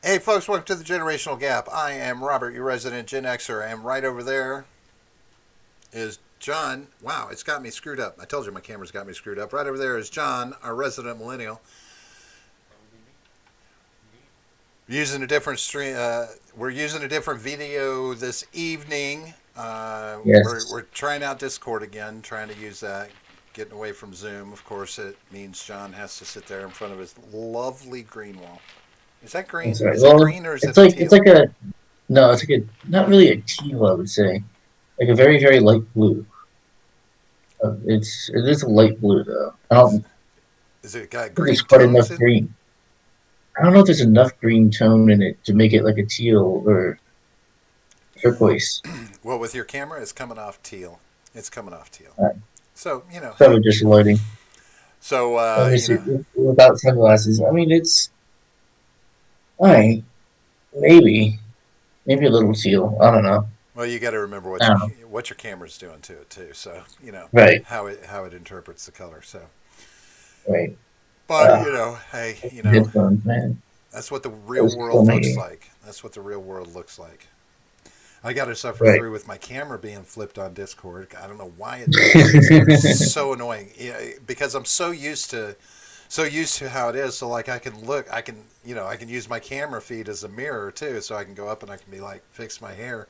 Hey, folks, welcome to the Generational Gap. I am Robert, your resident Gen Xer, and right over there is John. Wow, it's got me screwed up. I told you my camera's got me screwed up. Right over there is John, our resident millennial. Using a different stream. We're using a different video this evening. Yes, We're trying out Discord again, trying to use that. Getting away from Zoom, of course, it means John has to sit there in front of his lovely green wall. Is that that's green? right. Is it Well, green or is it it's a like it's teal? like a no, it's like a not really a teal, I would say, like a very very light blue. It is a light blue though. I Is don't is it got think there's green quite tones enough in? green. I don't know if there's enough green tone in it to make it like a teal or turquoise. Well, with your camera, it's coming off teal. It's coming off teal. Uh, So hey. Probably just lighting. So Let me see. Without sunglasses, I mean it's alright. Maybe a little teal. I don't know. well, you got to remember I don't know. what your camera's doing to it too. So Right, how it interprets the color. So, right. but Uh, hey, Headphones, man. that's what the real Those kill world looks me. like. That's what the real world looks like. I got to suffer Right. through with my camera being flipped on Discord. I don't know why it does. It's so annoying. Yeah, because I'm so used to how it is. So like I can look, I can use my camera feed as a mirror too. So I can go up and I can be like fix my hair.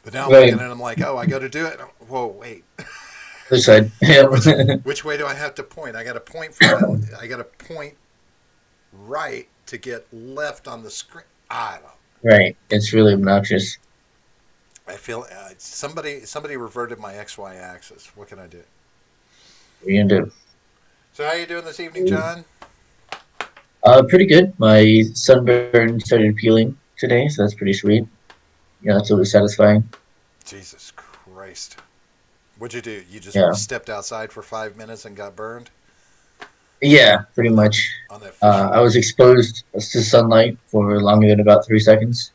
But now I'm looking Right. at it, I'm like, oh, I got to do it. Whoa, wait, Other side. Yep. which way do I have to point? I got to point for my, I got to point right to get left on the screen. I don't know. Right. It's really obnoxious. I feel somebody reverted my XY axis. What can I do? We end up So how you doing this evening, John? pretty good. My sunburn started peeling today, so that's pretty sweet. Yeah, that's always satisfying. Jesus Christ. What'd you do? You just Yeah. stepped outside for 5 minutes and got burned Yeah, pretty on that much. fish I was belly. exposed to sunlight for longer than about 3 seconds.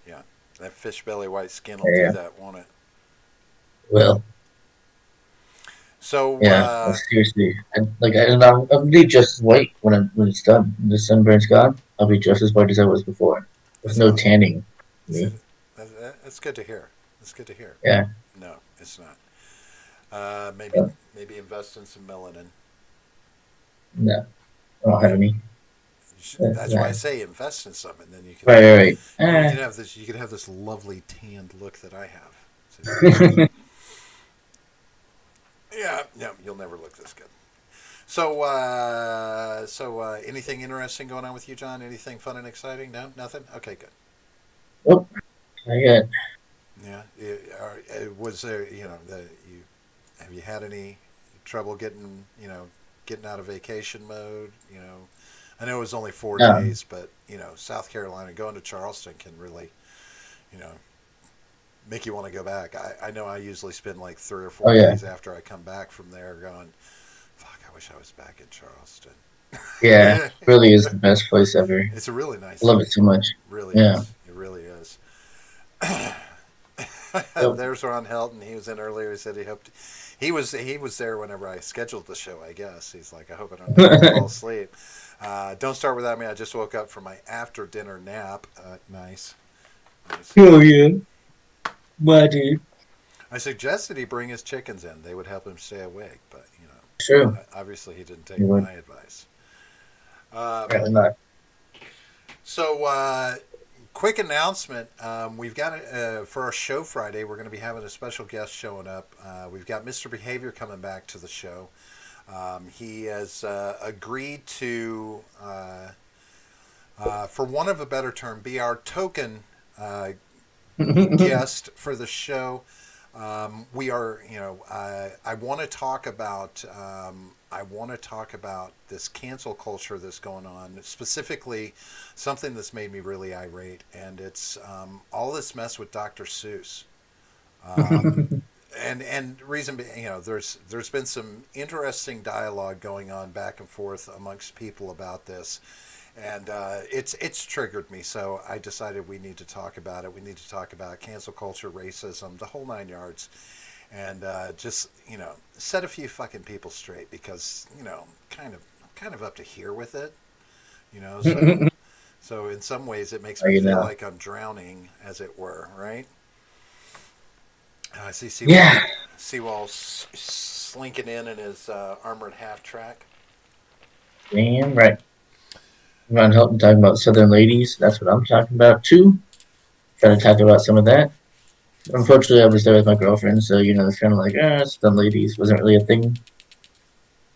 Yeah, that fish belly white skin will do Yeah. that, won't it? Well, So yeah. Seriously, I'll be just as white when it's done. When the sunburn's gone, I'll be just as white as I was before, with that's no about tanning. Me. that's good to hear. That's good to hear. Yeah. No, it's not. Maybe So, invest in some melanin. no, I don't have Yeah, any. that's why I Nah. say invest in some, and then Right, right, right. you can have this lovely tanned look that I have. So, yeah, no, you'll never look this good. Anything interesting going on with you, John? Anything fun and exciting? No, nothing. Okay, good. Oh, I got. Yeah, was there? You have you had any trouble getting out of vacation mode? I know it was only 4 days, but South Carolina going to Charleston can really you know make you want to go back. I know I usually spend like three or Oh four yeah, days after I come back from there going, fuck, I wish I was back in Charleston. yeah. Really is the best place ever. It's a really nice Love it city. so much. Really Yeah. is. It really is. Yep. There's Ron Helton. He was in earlier. He said he hoped he was there whenever I scheduled the show. I guess he's like, I hope I don't make you fall asleep. Don't start without me. I just woke up from my after dinner nap. Nice, nice. Oh yeah, my dude. I suggested he bring his chickens in. They would help him stay awake, but True. obviously he didn't take You would my advice. Uh, apparently not. so quick announcement. We've got for our show Friday. We're going to be having a special guest showing up. We've got Mr. Behavior coming back to the show. He has agreed to, for want of a better term, be our token uh, guest for the show. We are, I want to talk about. I want to talk about this cancel culture that's going on, specifically something that's made me really irate, and it's all this mess with Dr. Seuss. Um, and reason being, there's been some interesting dialogue going on back and forth amongst people about this, and it's triggered me. So I decided we need to talk about it. We need to talk about cancel culture, racism, the whole 9 yards, and just set a few fucking people straight because kind of up to here with it. So So in some ways, it makes me You feel know. like I'm drowning, as it were, right? I see Yeah, Seawall slinking in his armored half track. damn right. Ron Hilton talking about Southern ladies. That's what I'm talking about too. Trying to talk about some of that. Unfortunately, I was there with my girlfriend, so it's kind of like, Southern ladies wasn't really a thing.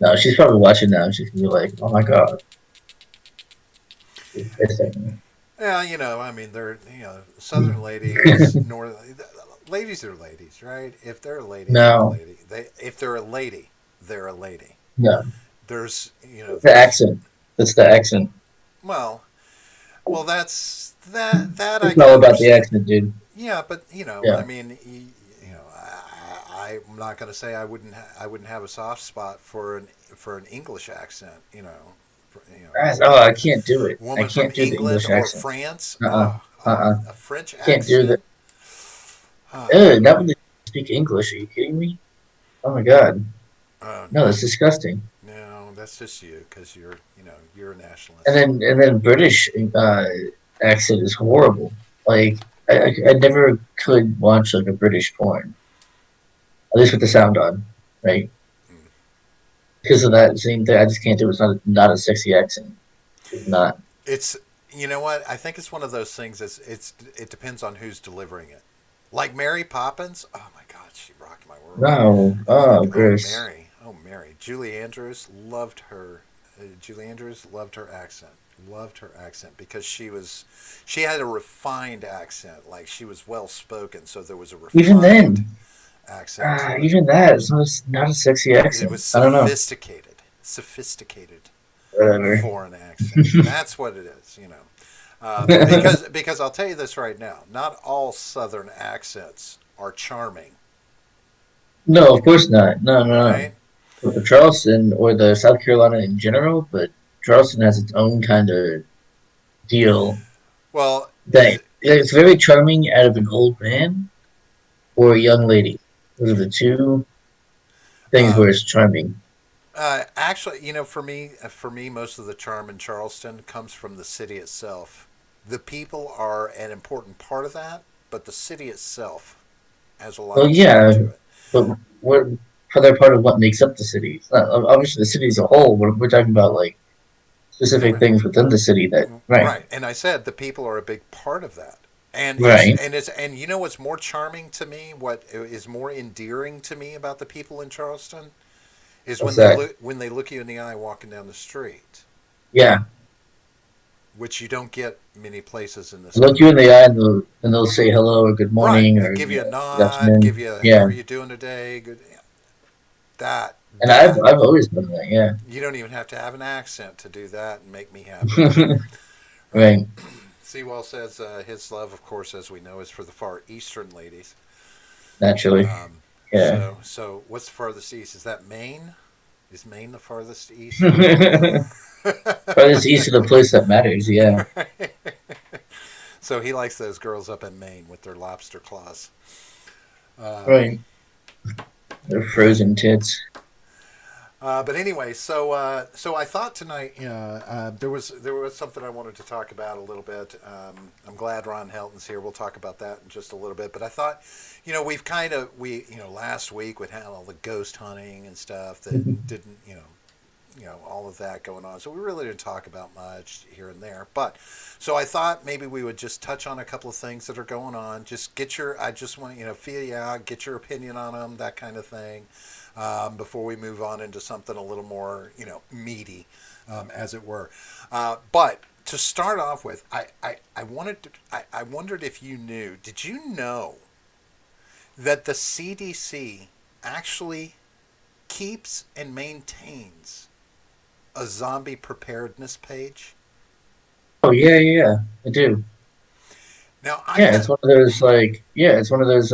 No, she's probably watching now. She's gonna be like, "Oh my god, she's pissed at me." Yeah, I mean, they're Southern ladies, North ladies are ladies, right? If they're a lady, they're a No, lady. If they're a lady, they're a lady. no, There's the there's accent. That's the accent. well, well, that I It's can all about the understand. accent, dude. Yeah, but I Yeah. mean, I'm not going to say I wouldn't have a soft spot for an English accent. Oh, I can't do it. I Woman from can't do the England English or accent. France. Uh-uh. Uh-uh. A French Can't do that. accent. Uh, Not when they speak English. Are you kidding me? Oh my god. No, no, that's disgusting. no, that's just you because you're a And nationalist. then British accent is horrible. Like I never could watch like a British porn, at least with the sound on, right? Mm. Because of that same thing, I just can't do it. It's not a sexy accent. It's not. It's what I think it's one of those things. It depends on who's delivering it. Like Mary Poppins. Oh my God, she rocked my world. No. Oh, gross. Mary. Oh, Mary. Julie Andrews loved her. Julie Andrews loved her accent. Loved her accent because she had a refined accent. Like she was well spoken, so there was a Even refined then, accent to it. even that is not a sexy It accent. was I don't know. sophisticated Whatever. foreign accent. That's what it is. Because I'll tell you this right now. Not all Southern accents are charming, No, of course not. No, no, no. right? But Charleston or the South Carolina in general, but Charleston has its own kind of deal Well, that it's very charming out of an old man or a young lady. Those are the two things uh, where it's charming. actually, for me, most of the charm in Charleston comes from the city itself. The people are an important part of that, but the city itself has a lot Well, of charm yeah, to it. but we're they're part of what makes up the city. It's not, obviously, the city as a whole. We're talking about like specific things within the city that right, Right, and I said the people are a big part of that. right. And what's more charming to me, what is more endearing to me about the people in Charleston is What's that? when they look you in the eye walking down the street, Yeah, which you don't get many places in this look you in country. the eye and they'll say hello or good Right, morning and or give you a good nod, give afternoon. you a, how Yeah, are you doing today? Good. That and that I've always done that. Yeah, you don't even have to have an accent to do that and make me happy. Right. right. Seawall says his love, of course, as we know, is for the far eastern ladies. Naturally, yeah. So what's the farthest east? Is that Maine? Is Maine the farthest east from? Probably it's east of the place that matters. Yeah, So he likes those girls up in Maine with their lobster claws. Um, right. They're frozen tits. but anyway, so I thought tonight, there was something I wanted to talk about a little bit. I'm glad Ron Helton's here. We'll talk about that in just a little bit. But I thought, last week we had all the ghost hunting and stuff that didn't, all of that going on. So we really didn't talk about much here and there. But so I thought maybe we would just touch on a couple of things that are going on. I just want feel you out, get your opinion on them, that kind of thing, before we move on into something a little more, meaty, as it were. But to start off with, I wondered if you knew. Did you know that the CDC actually keeps and maintains a zombie preparedness page? Oh yeah, yeah, yeah. I do. Now I Yeah, had it's one of those like yeah, it's one of those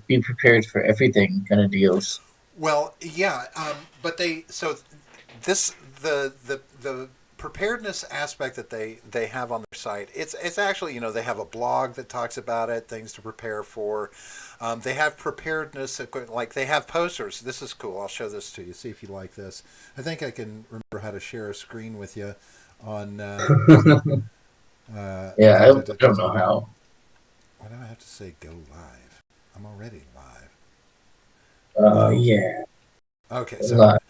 be prepared for everything kind of deals. well, yeah, but this the preparedness aspect that they have on their site. It's actually they have a blog that talks about it, things to prepare for. They have preparedness like they have posters. This is cool. I'll show this to you. See if you like this. I think I can remember how to share a screen with you on Yeah, Da, I da, da, da, don't da. know how. Why do I have to say go live? I'm already live. Oh, Yeah, okay. a So lot.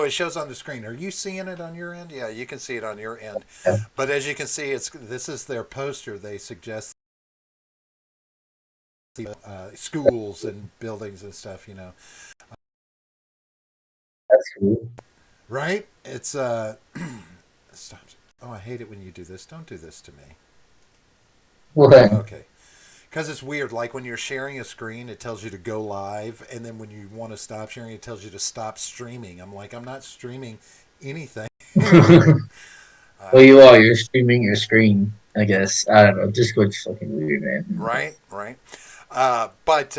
it shows on the screen. Are you seeing it on your end? Yeah, you can see it on your end. Yeah, But as you can see, it's this is their poster. They suggest schools and buildings and stuff. that's cool. Right? It's stop. Oh, I hate it when you do this. Don't do this to me. What? Okay. Because it's weird. Like when you're sharing a screen, it tells you to go live, and then when you want to stop sharing, it tells you to stop streaming. I'm like, I'm not streaming anything. Well, uh, you are. You're streaming your screen. I guess. I don't know. Discord's fucking weird, man. right, right. But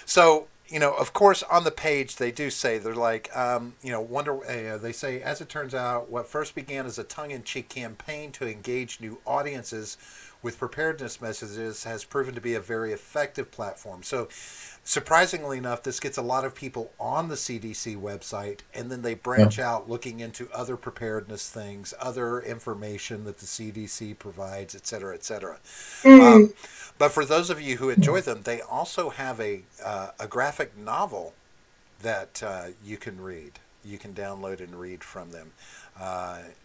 so of course, on the page they do say they're like, wonder. They say, as it turns out, what first began as a tongue-in-cheek campaign to engage new audiences with preparedness messages has proven to be a very effective platform. So surprisingly enough, this gets a lot of people on the CDC website, and then they Yeah. branch out looking into other preparedness things, other information that the CDC provides, et cetera, et cetera. Um, but for those of you who enjoy them, they also have a graphic novel that you can read. You can download and read from them,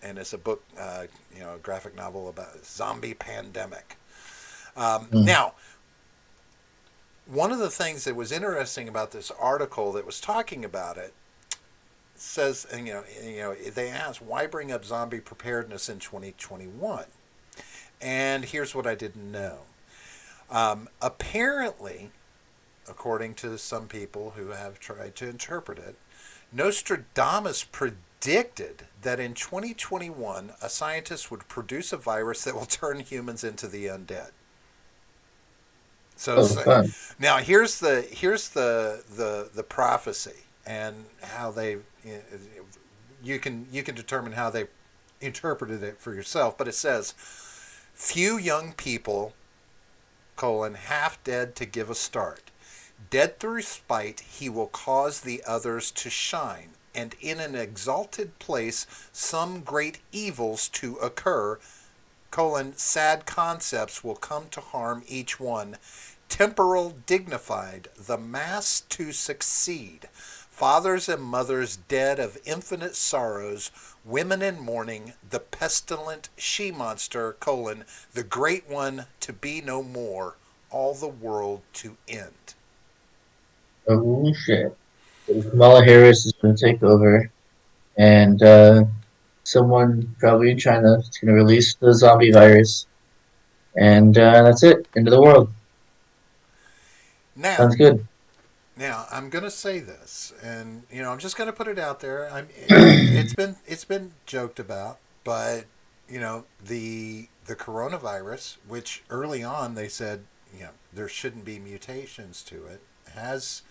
and it's a book, a graphic novel about zombie pandemic. Mm. Now, one of the things that was interesting about this article that was talking about it says, and, they asked why bring up zombie preparedness in 2021, and here's what I didn't know. Apparently, according to some people who have tried to interpret it, Nostradamus predicted that in 2021 a scientist would produce a virus that will turn humans into the undead. So, Oh, fun. now here's the prophecy and how they you can determine how they interpreted it for yourself. But it says, few young people half dead to give a start. Dead through spite, he will cause the others to shine, and in an exalted place some great evils to occur, sad concepts will come to harm each one. Temporal dignified, the mass to succeed. Fathers and mothers dead of infinite sorrows, women in mourning, the pestilent she monster, the great one to be no more, all the world to end. Oh shit. So Kamala Harris is going to take over, and someone probably in China is going to release the zombie virus, and that's it. End of the world. Now, Sounds good. I'm going to say this, and I'm just going to put it out there. It's been joked about, but the coronavirus, which early on they said there shouldn't be mutations to it, has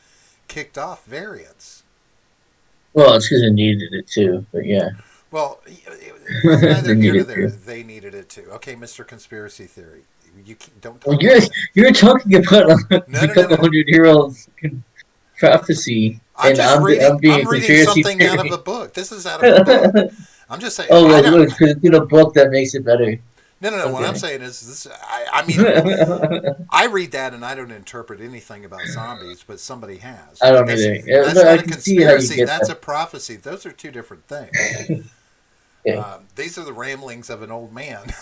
kicked off variants. Well, it's because it needed it too, but yeah, Well, it's neither they here nor needed there. to. They needed it too. Okay, Mister Conspiracy Theory, don't Well, talk about it. you're talking about No, a no, no, couple no. 100-year-old prophecy, I'm and just reading. I'm being I'm a reading conspiracy something out of a theory. book. This is out of a book. I'm just saying. Oh I well, don't. good because it's in a book that makes it better. No, no, no. What I'm Okay. saying is this. I mean, I read that and I don't interpret anything about zombies, but somebody has. I But don't that's either. Yeah, that's but I not a can see how you conspiracy. get That's that. a prophecy. Those are two different things. Okay. These are the ramblings of an old man.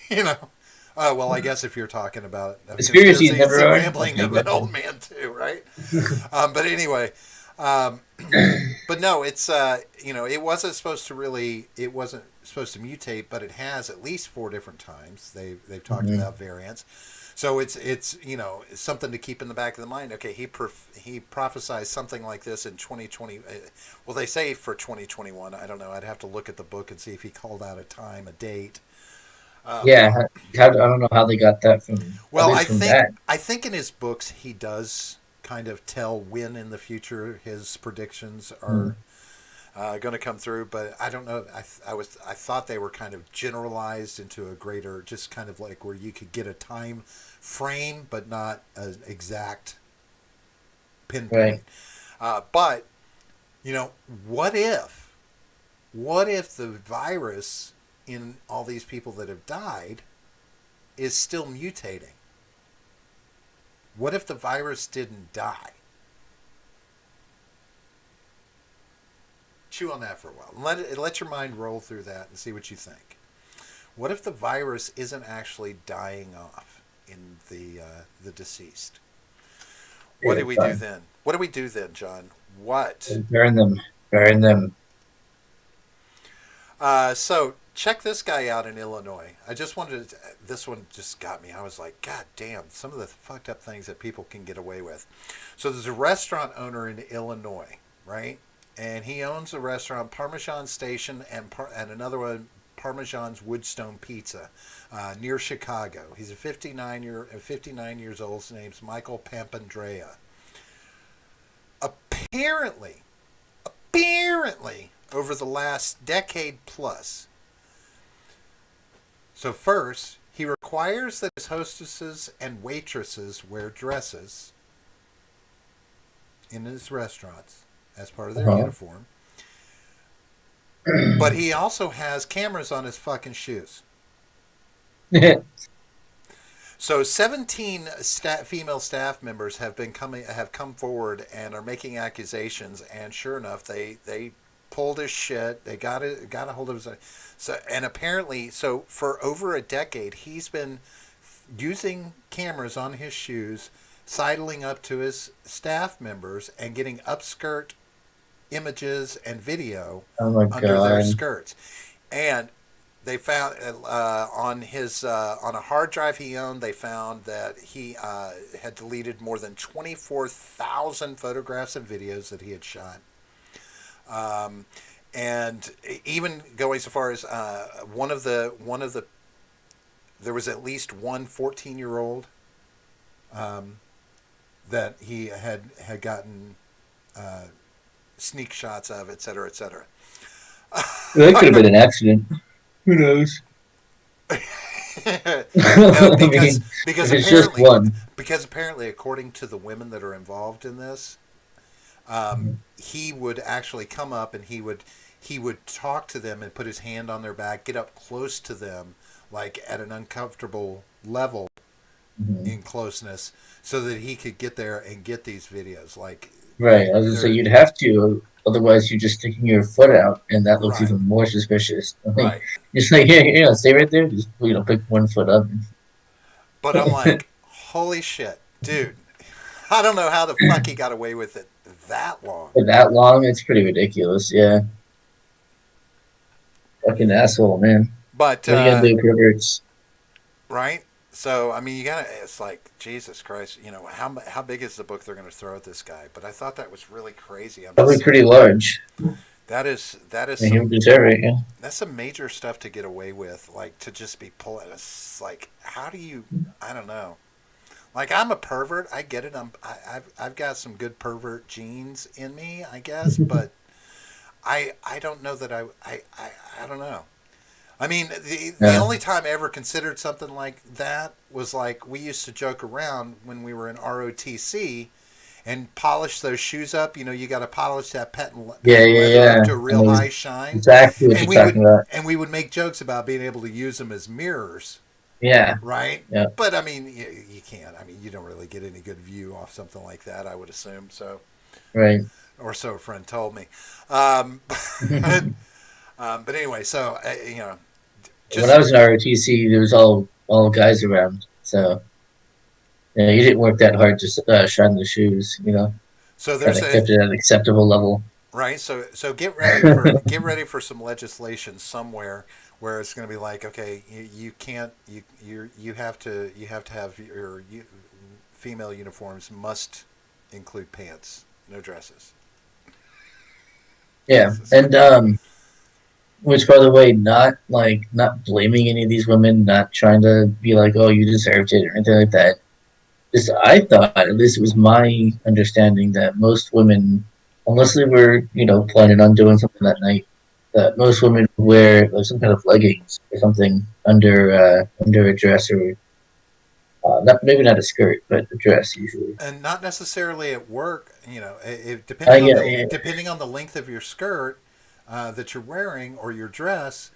you know. Well, I guess if you're talking about a Conspiracies conspiracy, it's never the are. rambling Okay, of an old gotcha. man too, right? But anyway, um, but no, it's it wasn't supposed to mutate, but it has at least four different times. They've talked Mhm. about variants, so it's something to keep in the back of the mind. Okay, he prophesied something like this in 2020. Well, they say for 2021. I don't know. I'd have to look at the book and see if he called out a time, a date. Um, Yeah, I don't know how they got that from. well, Probably I it's from think that. I think in his books he does kind of tell when in the future his predictions Hmm. are going to come through, but I don't know. I thought they were kind of generalized into a greater, just kind of like where you could get a time frame, but not an exact Right. pinpoint. But you know, what if the virus? in all these people that have died is still mutating? What if the virus didn't die? Chew on that for a while. Let your mind roll through that and see what you think. What if the virus isn't actually dying off in the deceased? What do we do then? What do we do then, John? What? Burn them. Burn them. So check this guy out in Illinois. I just wanted to, this one just got me. I was like, God damn, some of the fucked up things that people can get away with. So there's a restaurant owner in Illinois, right? And he owns a restaurant, Parmesan Station, and another one, Parmesan's Woodstone Pizza, near Chicago. He's a 59 years old. His name's Michael Pampandrea. Apparently, over the last decade plus. So first, he requires that his hostesses and waitresses wear dresses in his restaurants as part of their uniform. But he also has cameras on his fucking shoes. So 17 female staff members have come forward and are making accusations, and sure enough, they pulled his shit. They got a hold of his. So, and apparently, so for over a decade, he's been using cameras on his shoes, sidling up to his staff members and getting upskirt images and video under their skirts. And they found on a hard drive he owned, they found that he had deleted more than 24,000 photographs and videos that he had shot. And even going so far as one of the there was at least one 14-year-old that he had gotten sneak shots of, et cetera, et cetera. That could have been an accident. Who knows? No, because it's just one. Because apparently, according to the women that are involved in this, he would actually come up and he would talk to them and put his hand on their back, get up close to them, like at an uncomfortable level in closeness, so that he could get there and get these videos. Like, right, I was gonna say you'd have to, otherwise you're just sticking your foot out, and that looks right. even more suspicious. Right. Just like, yeah, stay right there. Just pick one foot up. But I'm like, holy shit, dude! I don't know how the fuck he got away with it that long. For that long, it's pretty ridiculous. Yeah, fucking asshole, man. But what are you gonna do, perverts? Right. So I mean, you gotta. It's like Jesus Christ. You know how big is the book they're going to throw at this guy? But I thought that was really crazy. Probably pretty large. That is he would deserve it. Yeah. That's some major stuff to get away with. Like to just be pulling. It's like how do you? I don't know. Like I'm a pervert. I get it. I've got some good pervert genes in me, I guess. But I don't know that I don't know. I mean, the only time I ever considered something like that was like we used to joke around when we were in ROTC and polish those shoes up. You know, you got to polish that patent leather up to a real high shine. Exactly what you're talking about. And we would make jokes about being able to use them as mirrors. Yeah. Right? Yeah. But, I mean, you can't. I mean, you don't really get any good view off something like that, I would assume. So, right. Or so a friend told me. But anyway, so, you know. When I was in ROTC, there was all guys around. So, you didn't work that hard to shine the shoes, you know. So there's kept it at an acceptable level. Right. So get ready for some legislation somewhere where it's going to be like, okay, you can't you have to have your female uniforms must include pants, no dresses. Yeah, and which, by the way, not blaming any of these women, not trying to be like, oh, you deserved it or anything like that. Just I thought, at least it was my understanding, that most women, unless they were, planning on doing something that night, that most women wear like some kind of leggings or something under a dress, or maybe not a skirt, but a dress usually. And not necessarily at work, depending on the length of your skirt that you're wearing or your dress,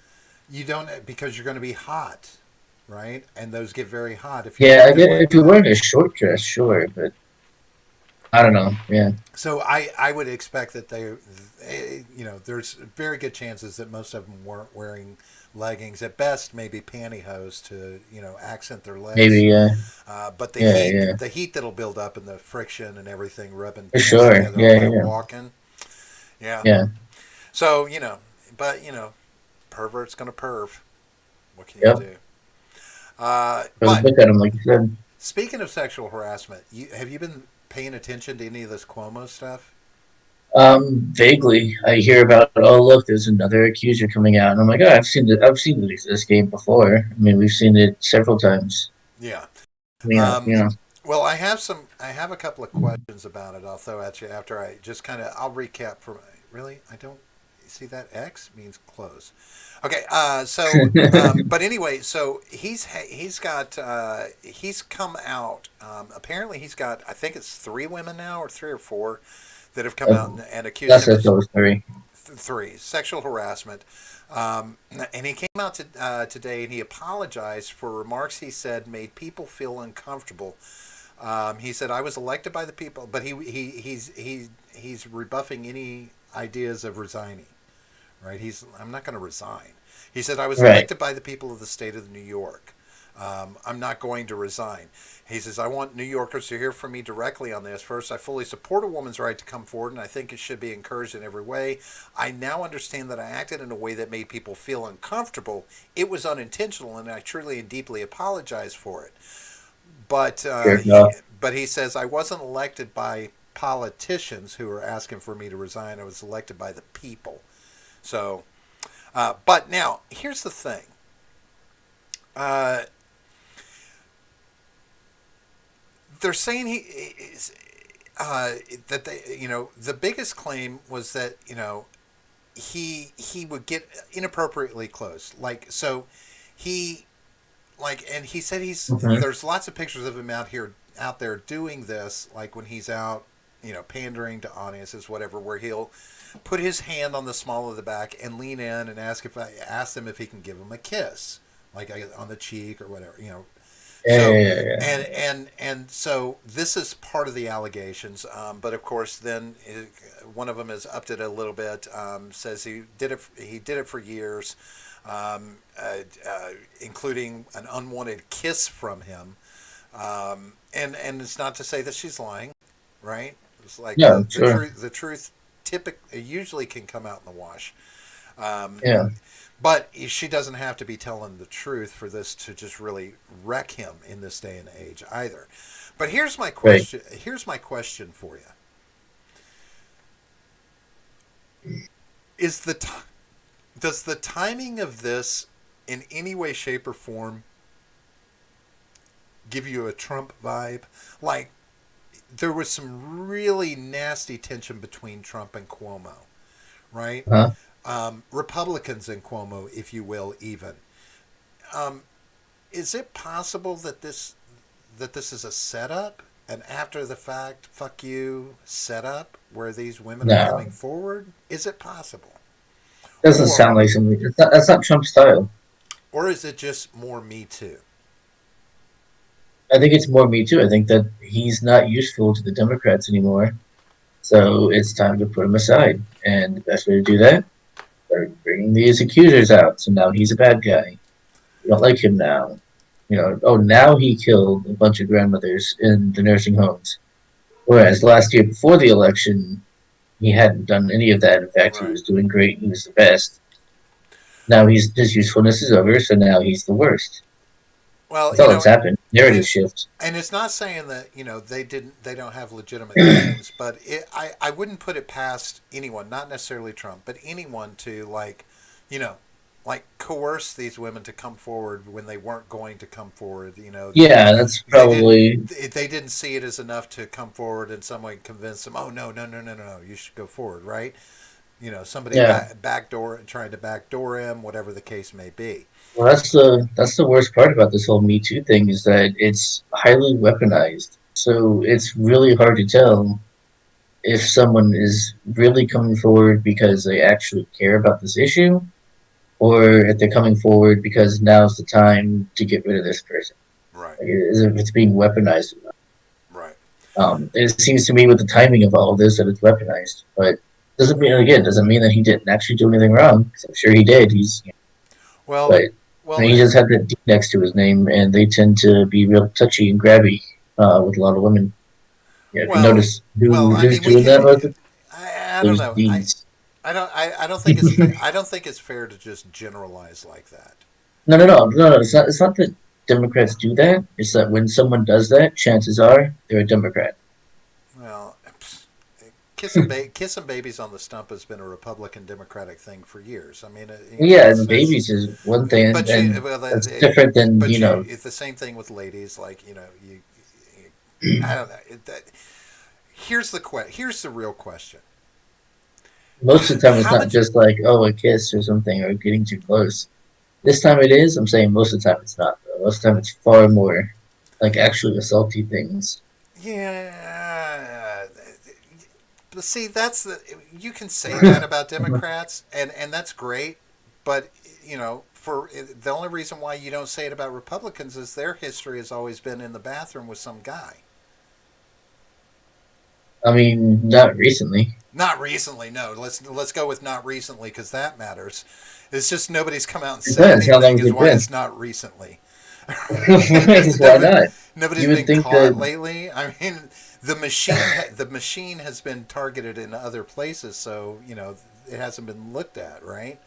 You don't because you're going to be hot, right? And those get very hot if you're Yeah, I walking get like if you're that. wearing a short dress, sure, but I don't know. Yeah, So I would expect that there's very good chances that most of them weren't wearing leggings. At best, maybe pantyhose to accent their legs. maybe. But Yeah, yeah, the heat that'll build up and the friction and everything rubbing for pants sure. together Yeah, while yeah, they're yeah. walking. Yeah. Yeah. So but pervert's gonna perv. What can you Yep. do? Really But look at him like you said. speaking of sexual harassment, have you been paying attention to any of this Cuomo stuff? Vaguely, I hear about. Oh, look, there's another accuser coming out, and I'm like, oh, I've seen this game before. I mean, we've seen it several times. Yeah. You know, Well, I have a couple of questions about it. I'll throw at you after I just kind of. I'll recap from. Really, I don't see that X means close. Okay. But anyway, so he's come out. Apparently, he's got. I think it's three women now, or three or four, that have come uh, out and accused that's him of those three. three sexual harassment. And he came out today and he apologized for remarks he said made people feel uncomfortable. He said, "I was elected by the people," but he's rebuffing any ideas of resigning. Right? I'm not going to resign. He said, "I was Right. elected by the people of the state of New York. I'm not going to resign." He says, "I want New Yorkers to hear from me directly on this. First, I fully support a woman's right to come forward, and I think it should be encouraged in every way. I now understand that I acted in a way that made people feel uncomfortable. It was unintentional, and I truly and deeply apologize for it." But Fair enough. he says, "I wasn't elected by politicians who were asking for me to resign. I was elected by the people." So, but now here's the thing. Uh, they're saying uh, that the biggest claim was that he would get inappropriately close. He and he said Hmm. there's lots of pictures of him out there doing this, like when he's out, pandering to audiences, whatever, where he'll put his hand on the small of the back and lean in and ask them if he can give him a kiss, like on the cheek or whatever. Yeah, yeah, So, yeah, yeah. and so this is part of the allegations, but of course, then one of them has upped it a little bit. Says he did it. He did it for years, including an unwanted kiss from him. And it's not to say that she's lying, right? It's like No, the sure. truth. The truth typically usually can come out in the wash. Um, Yeah, but she doesn't have to be telling the truth for this to just really wreck him in this day and age either. But here's my right. question. Here's my question for you: Is the t- does the timing of this in any way, shape, or form give you a Trump vibe? Like there was some really nasty tension between Trump and Cuomo, right? Huh? Republicans and Cuomo, if you will, even. Um, is it possible that this is a setup, an after the fact fuck you setup where these women are coming No, forward? Is it possible, doesn't or sound like something. That's not Trump's style. is it just more Me Too? I think it's more Me Too. I think that he's not useful to the Democrats anymore. So it's time to put him aside. And the best way to do that, start bringing these accusers out. So now he's a bad guy. We don't like him now. Oh, now he killed a bunch of grandmothers in the nursing homes. Whereas last year before the election, he hadn't done any of that. In fact, he Right. was doing great. He was the best. Now his usefulness is over, so now he's the worst. Well, That's all that's happened. Narrative and shift. and it's not saying that they don't have legitimate claims, but I wouldn't put it past anyone, not necessarily Trump, but anyone to you know coerce these women to come forward when they weren't going to come forward. Yeah, that's They didn't probably they didn't see it as enough to come forward and someone convince them. Oh, no, no, no, no, no, you should go forward, right? Somebody yeah. backdoor trying to backdoor him, whatever the case may be. Well, that's the worst part about this whole Me Too thing is that it's highly weaponized. So it's really hard to tell if someone is really coming forward because they actually care about this issue, or if they're coming forward because now's the time to get rid of this person. Right. Like, as if it's being weaponized. Right. It seems to me with the timing of all of this that it's weaponized, but doesn't mean that he didn't actually do anything wrong. 'Cause I'm sure he did. Well, But well, he just had that D next to his name, and they tend to be real touchy and grabby with a lot of women. Yeah, if you well, notice well. I who's mean, we doing can. that most of I don't those know. D's. I don't think it's fair. I don't think it's fair to just generalize like that. No. It's not that Democrats do that. It's that when someone does that, chances are they're a Democrat. Well, kissing babies on the stump has been a Republican Democratic thing for years. I mean, Yeah, and babies is one thing, but you and that's different than but you it's the same thing with ladies. Like I don't know. Here's the real question. most of the time it's How not much? just like a kiss or something or getting too close. This time it is. I'm saying most of the time it's not. Though. Most of the time it's far more like actually assaulty things. Yeah. But see, you can say that about Democrats, and that's great. But for the only reason why you don't say it about Republicans is their history has always been in the bathroom with some guy. I mean, not recently. Not recently, no. Let's go with not recently because that matters. It's just nobody's come out and said Depends how long anything is it's why been. it's not recently. Why not? Nobody's You would been think caught that. lately. I mean, the machine has been targeted in other places, so it hasn't been looked at, right?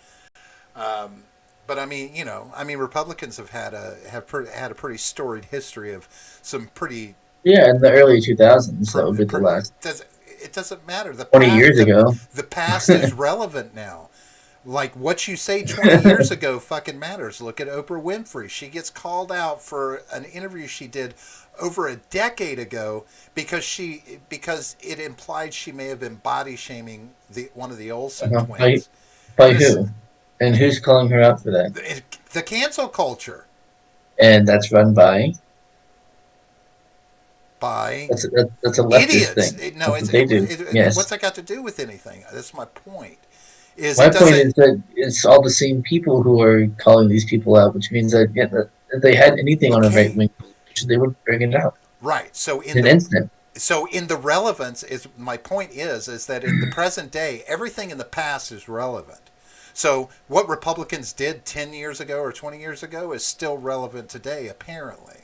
Um, but I mean, Republicans had a pretty storied history of some pretty Yeah, in the early 2000s, that would be the last it doesn't matter. 20 years ago. The past is relevant now. Like what you say 20 years ago fucking matters. Look at Oprah Winfrey. She gets called out for an interview she did over a decade ago because it implied she may have been body shaming the one of the Olsen Uh-huh. By, twins. by And it's who? And who's calling her out for that? the cancel culture And that's run by. by That's a leftist idiots. thing. No, That's what they do. what's Yes. that got to do with anything? That's my point. Is My it point doesn't is that it's all the same people who are calling these people out, which means that, yeah, that if they had anything on a right okay, wing, they would bring it out right? in an instant. So in the relevance is my point is that in the present day everything in the past is relevant. So what Republicans did 10 years ago or 20 years ago is still relevant today apparently.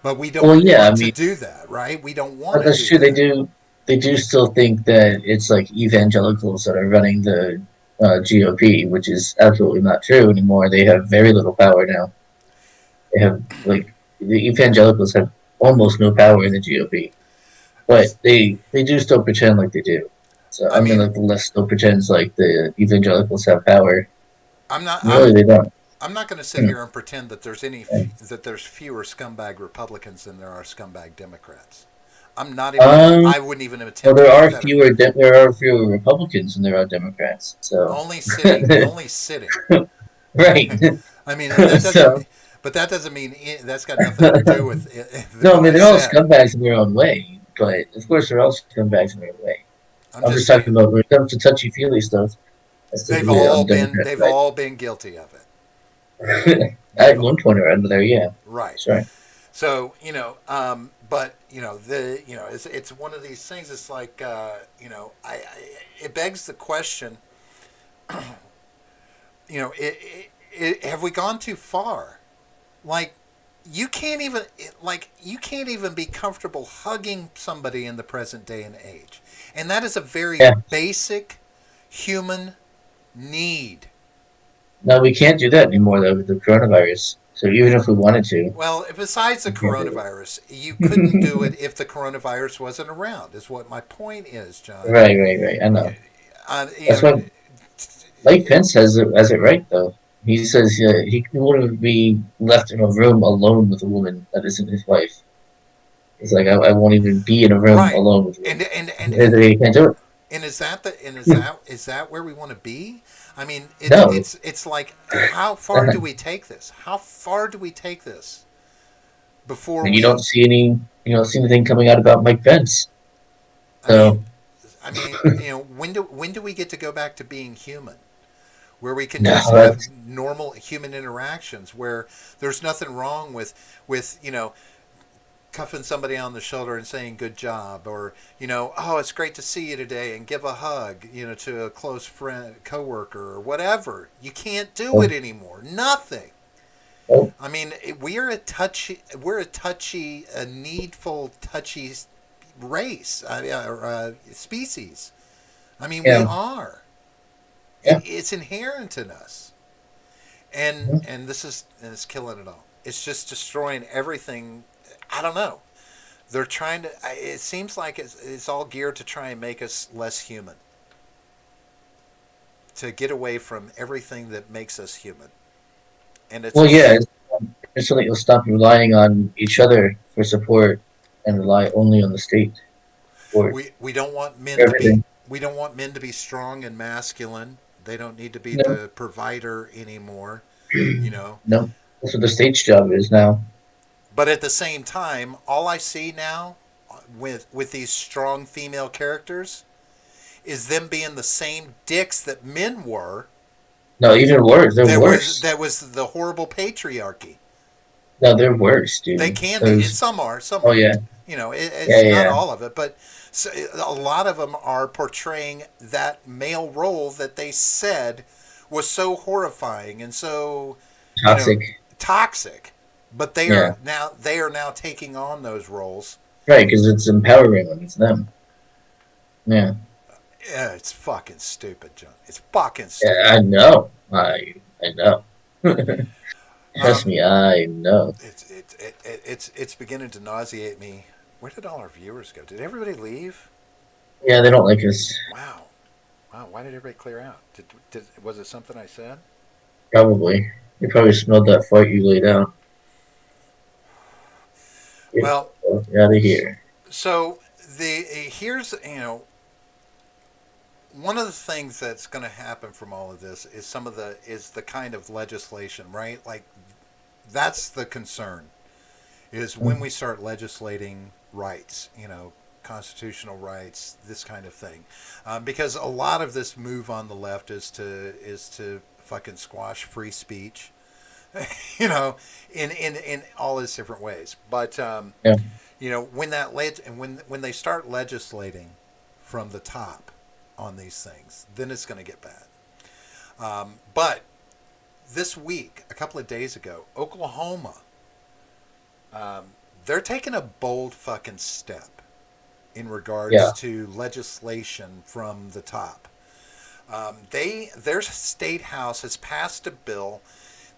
But we Well, don't yeah, I want to mean, do that, right? We don't want to that's do true. They that. do. They do still think that it's like evangelicals that are running the GOP, which is absolutely not true anymore. They have very little power now. They have like the evangelicals have almost no power in the GOP, but they do still pretend like they do. So I I mean, mean, like the left still pretends like the evangelicals have power. I'm not Really, they don't. I'm not going to sit Hmm. here and pretend that that there's fewer scumbag Republicans than there are scumbag Democrats. I'm not even going to Um. I wouldn't even Well, attempt to make that there are fewer Republicans than there are Democrats. So only sitting. right. I mean, that doesn't. So But that doesn't mean that's got nothing to do with no, I what mean I they're all said. scumbags in their own way, but of course they're all scumbags in their own way. I'm I'm just just saying talking about when it comes to touchy feely stuff. That's typically on the Democrat they've side. all been guilty of it. At They've one point or another, yeah, right. that's right. So but it's one of these things. It's like it begs the question. Have we gone too far? Like you can't even be comfortable hugging somebody in the present day and age, and that is a very Yeah, basic human need. no, we can't do that anymore though with the coronavirus. So even if we wanted to, Well, besides the we can't do coronavirus, you couldn't do it. it if the coronavirus wasn't around. Is what my point is, John. Right. I Yeah, know. you That's know, why Mike Pence has it right though. He says he wouldn't be left in a room alone with a woman that isn't his wife. He's like, I won't even be in a room right, alone with a and woman. and and He can't do and it. is that where we want to be? I mean, No, it's like how far do we take this? How far do we take this before and we? you don't see anything coming out about Mike Pence. I mean, So when do we get to go back to being human? where we can No, just have that's normal human interactions, where there's nothing wrong with cuffing somebody on the shoulder and saying good job, or oh, it's great to see you today, and give a hug, to a close friend, coworker, or whatever. You can't do it anymore. Nothing. oh, I mean, a needful, touchy race, or species. I mean, we yeah, are. yeah. It's inherent in us, and Mhm. it's killing it all. It's just destroying everything. I don't know. They're trying to. It seems like it's all geared to try and make us less human, to get away from everything that makes us human, and it's Well, a yeah, it's so that you'll stop relying on each other for support and rely only on the state for we don't want men to be everything. we don't want men to be strong and masculine. They don't need to be No, the provider anymore, you know. no, that's what the state's job is now. But at the same time, all I see now with these strong female characters is them being the same dicks that men were. No, even worse. They're That was worse. that was the horrible patriarchy. No, they're worse, They dude. can be. Those. Some are. Some Oh yeah, aren't. yeah, It's not yeah. all of it, but a lot of them are portraying that male role that they said was so horrifying and so, you know, Toxic. toxic. But Yeah, they are now taking on those roles. right. Because it's empowering them. It's them. Yeah, Yeah, it's fucking stupid, John. It's fucking yeah. stupid. I know. I know. Trust Um, me, I know. it's beginning to nauseate me. Where did all our viewers go? Did everybody leave? Yeah, they don't like us. Wow. Wow, why did everybody clear out? Was it something I said? Probably. They probably smelled that fart you laid out. Get Well, out of here. so the here's one of the things that's going to happen from all of this is the kind of legislation, right? Like that's the concern is when we start legislating rights, constitutional rights, this kind of thing, because a lot of this move on the left is to fucking squash free speech, you know, in all its different ways. But Yeah. when that and when they start legislating from the top on these things, then it's going to get bad. But this week, a couple of days ago, Oklahoma, they're taking a bold fucking step in regards Yeah. to legislation from the top. Their state house has passed a bill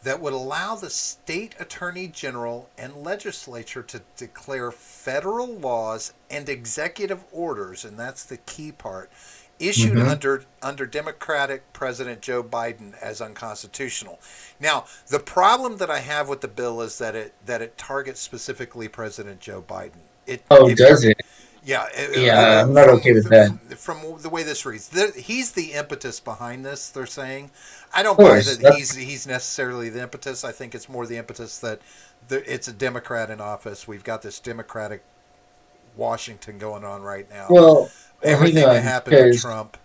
that would allow the state attorney general and legislature to declare federal laws and executive orders, and that's the key part, issued Mm-hmm. under Democratic President Joe Biden as unconstitutional. Now, the problem that I have with the bill is that it targets specifically President Joe Biden. It Oh, if you're does it? yeah, Yeah, I'm not okay with that. from the way this reads, he's the impetus behind this. They're saying, I don't Of buy course. that he's necessarily the impetus. I think it's more the impetus that it's a Democrat in office. We've got this Democratic Washington going on right now. Well, hang Everything that on, happened with because Trump.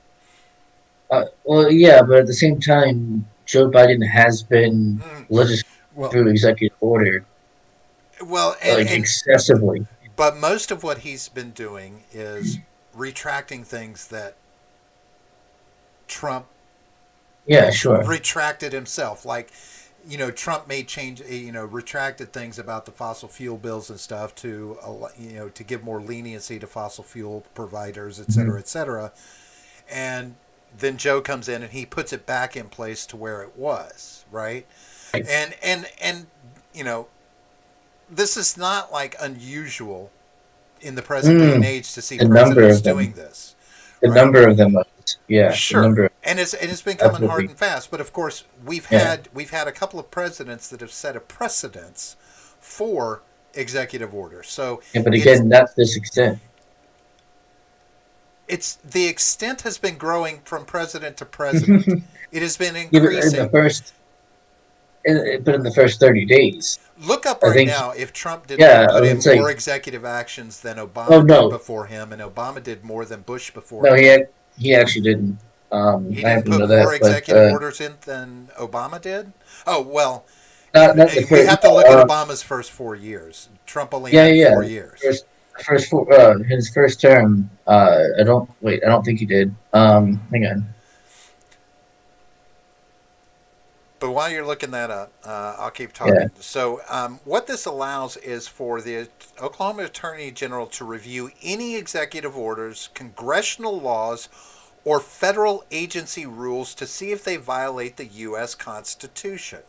well, yeah, but at the same time, Joe Biden has been Mm, legislating well, through executive order well, like excessively. but most of what he's been doing is retracting things that Trump Yeah, sure. retracted himself. Like, Trump made change, retracted things about the fossil fuel bills and stuff to give more leniency to fossil fuel providers, et Hmm. cetera, et cetera. And then Joe comes in and he puts it back in place to where it was, right? Like, And you know, this is not like unusual in the present day and mm, age to see the number presidents of doing them, this, the right? number of them, yeah, the Sure, number, and it's been coming hard absolutely, and fast. But of course, yeah, we've had a couple of presidents that have set a precedence for executive orders. So yeah. But it's again, not to this extent. it's the extent has been growing from president to president. It has been Yeah, but in the increasing. first, but in the first 30 days, Look up I right think, now if Trump didn't yeah, I put in would say, more executive actions than oh Obama did no, before him, and Obama did more than Bush before no, him. he actually didn't. He I didn't happen to put know more that, but executive orders in than Obama did. Oh well, not the we first. have to look at Obama's first 4 years. Trump only Yeah, had yeah, four yeah. years. First four, his first term. I don't wait. I don't think he did. Hang on. But while you're looking that up, I'll keep Yeah, talking. So, what this allows is for the Oklahoma Attorney General to review any executive orders, congressional laws, or federal agency rules to see if they violate the U.S. Constitution,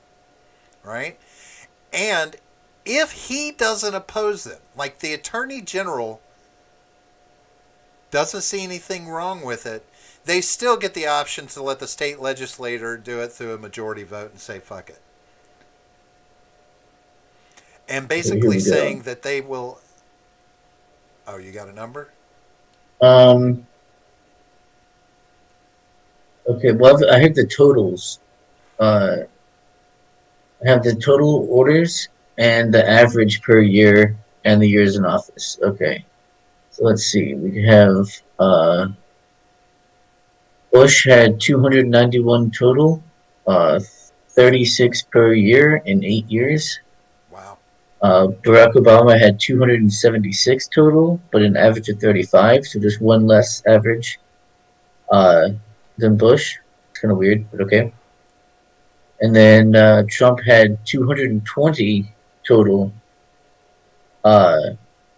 right? And if he doesn't oppose them, like the Attorney General doesn't see anything wrong with it, they still get the option to let the state legislator do it through a majority vote and say, fuck it. And okay, here basically we go. saying that they will. Oh, you got a number? Um, okay. Well, I have the totals. Uh, I have the total orders and the average per year and the years in office. Okay. So let's see. We have Bush had 291 total, uh, 36 per year in 8 years. Wow. Barack Obama had 276 total, but an average of 35, so just one less average uh, than Bush. It's kind of weird, but okay. And then Trump had 220 total, uh,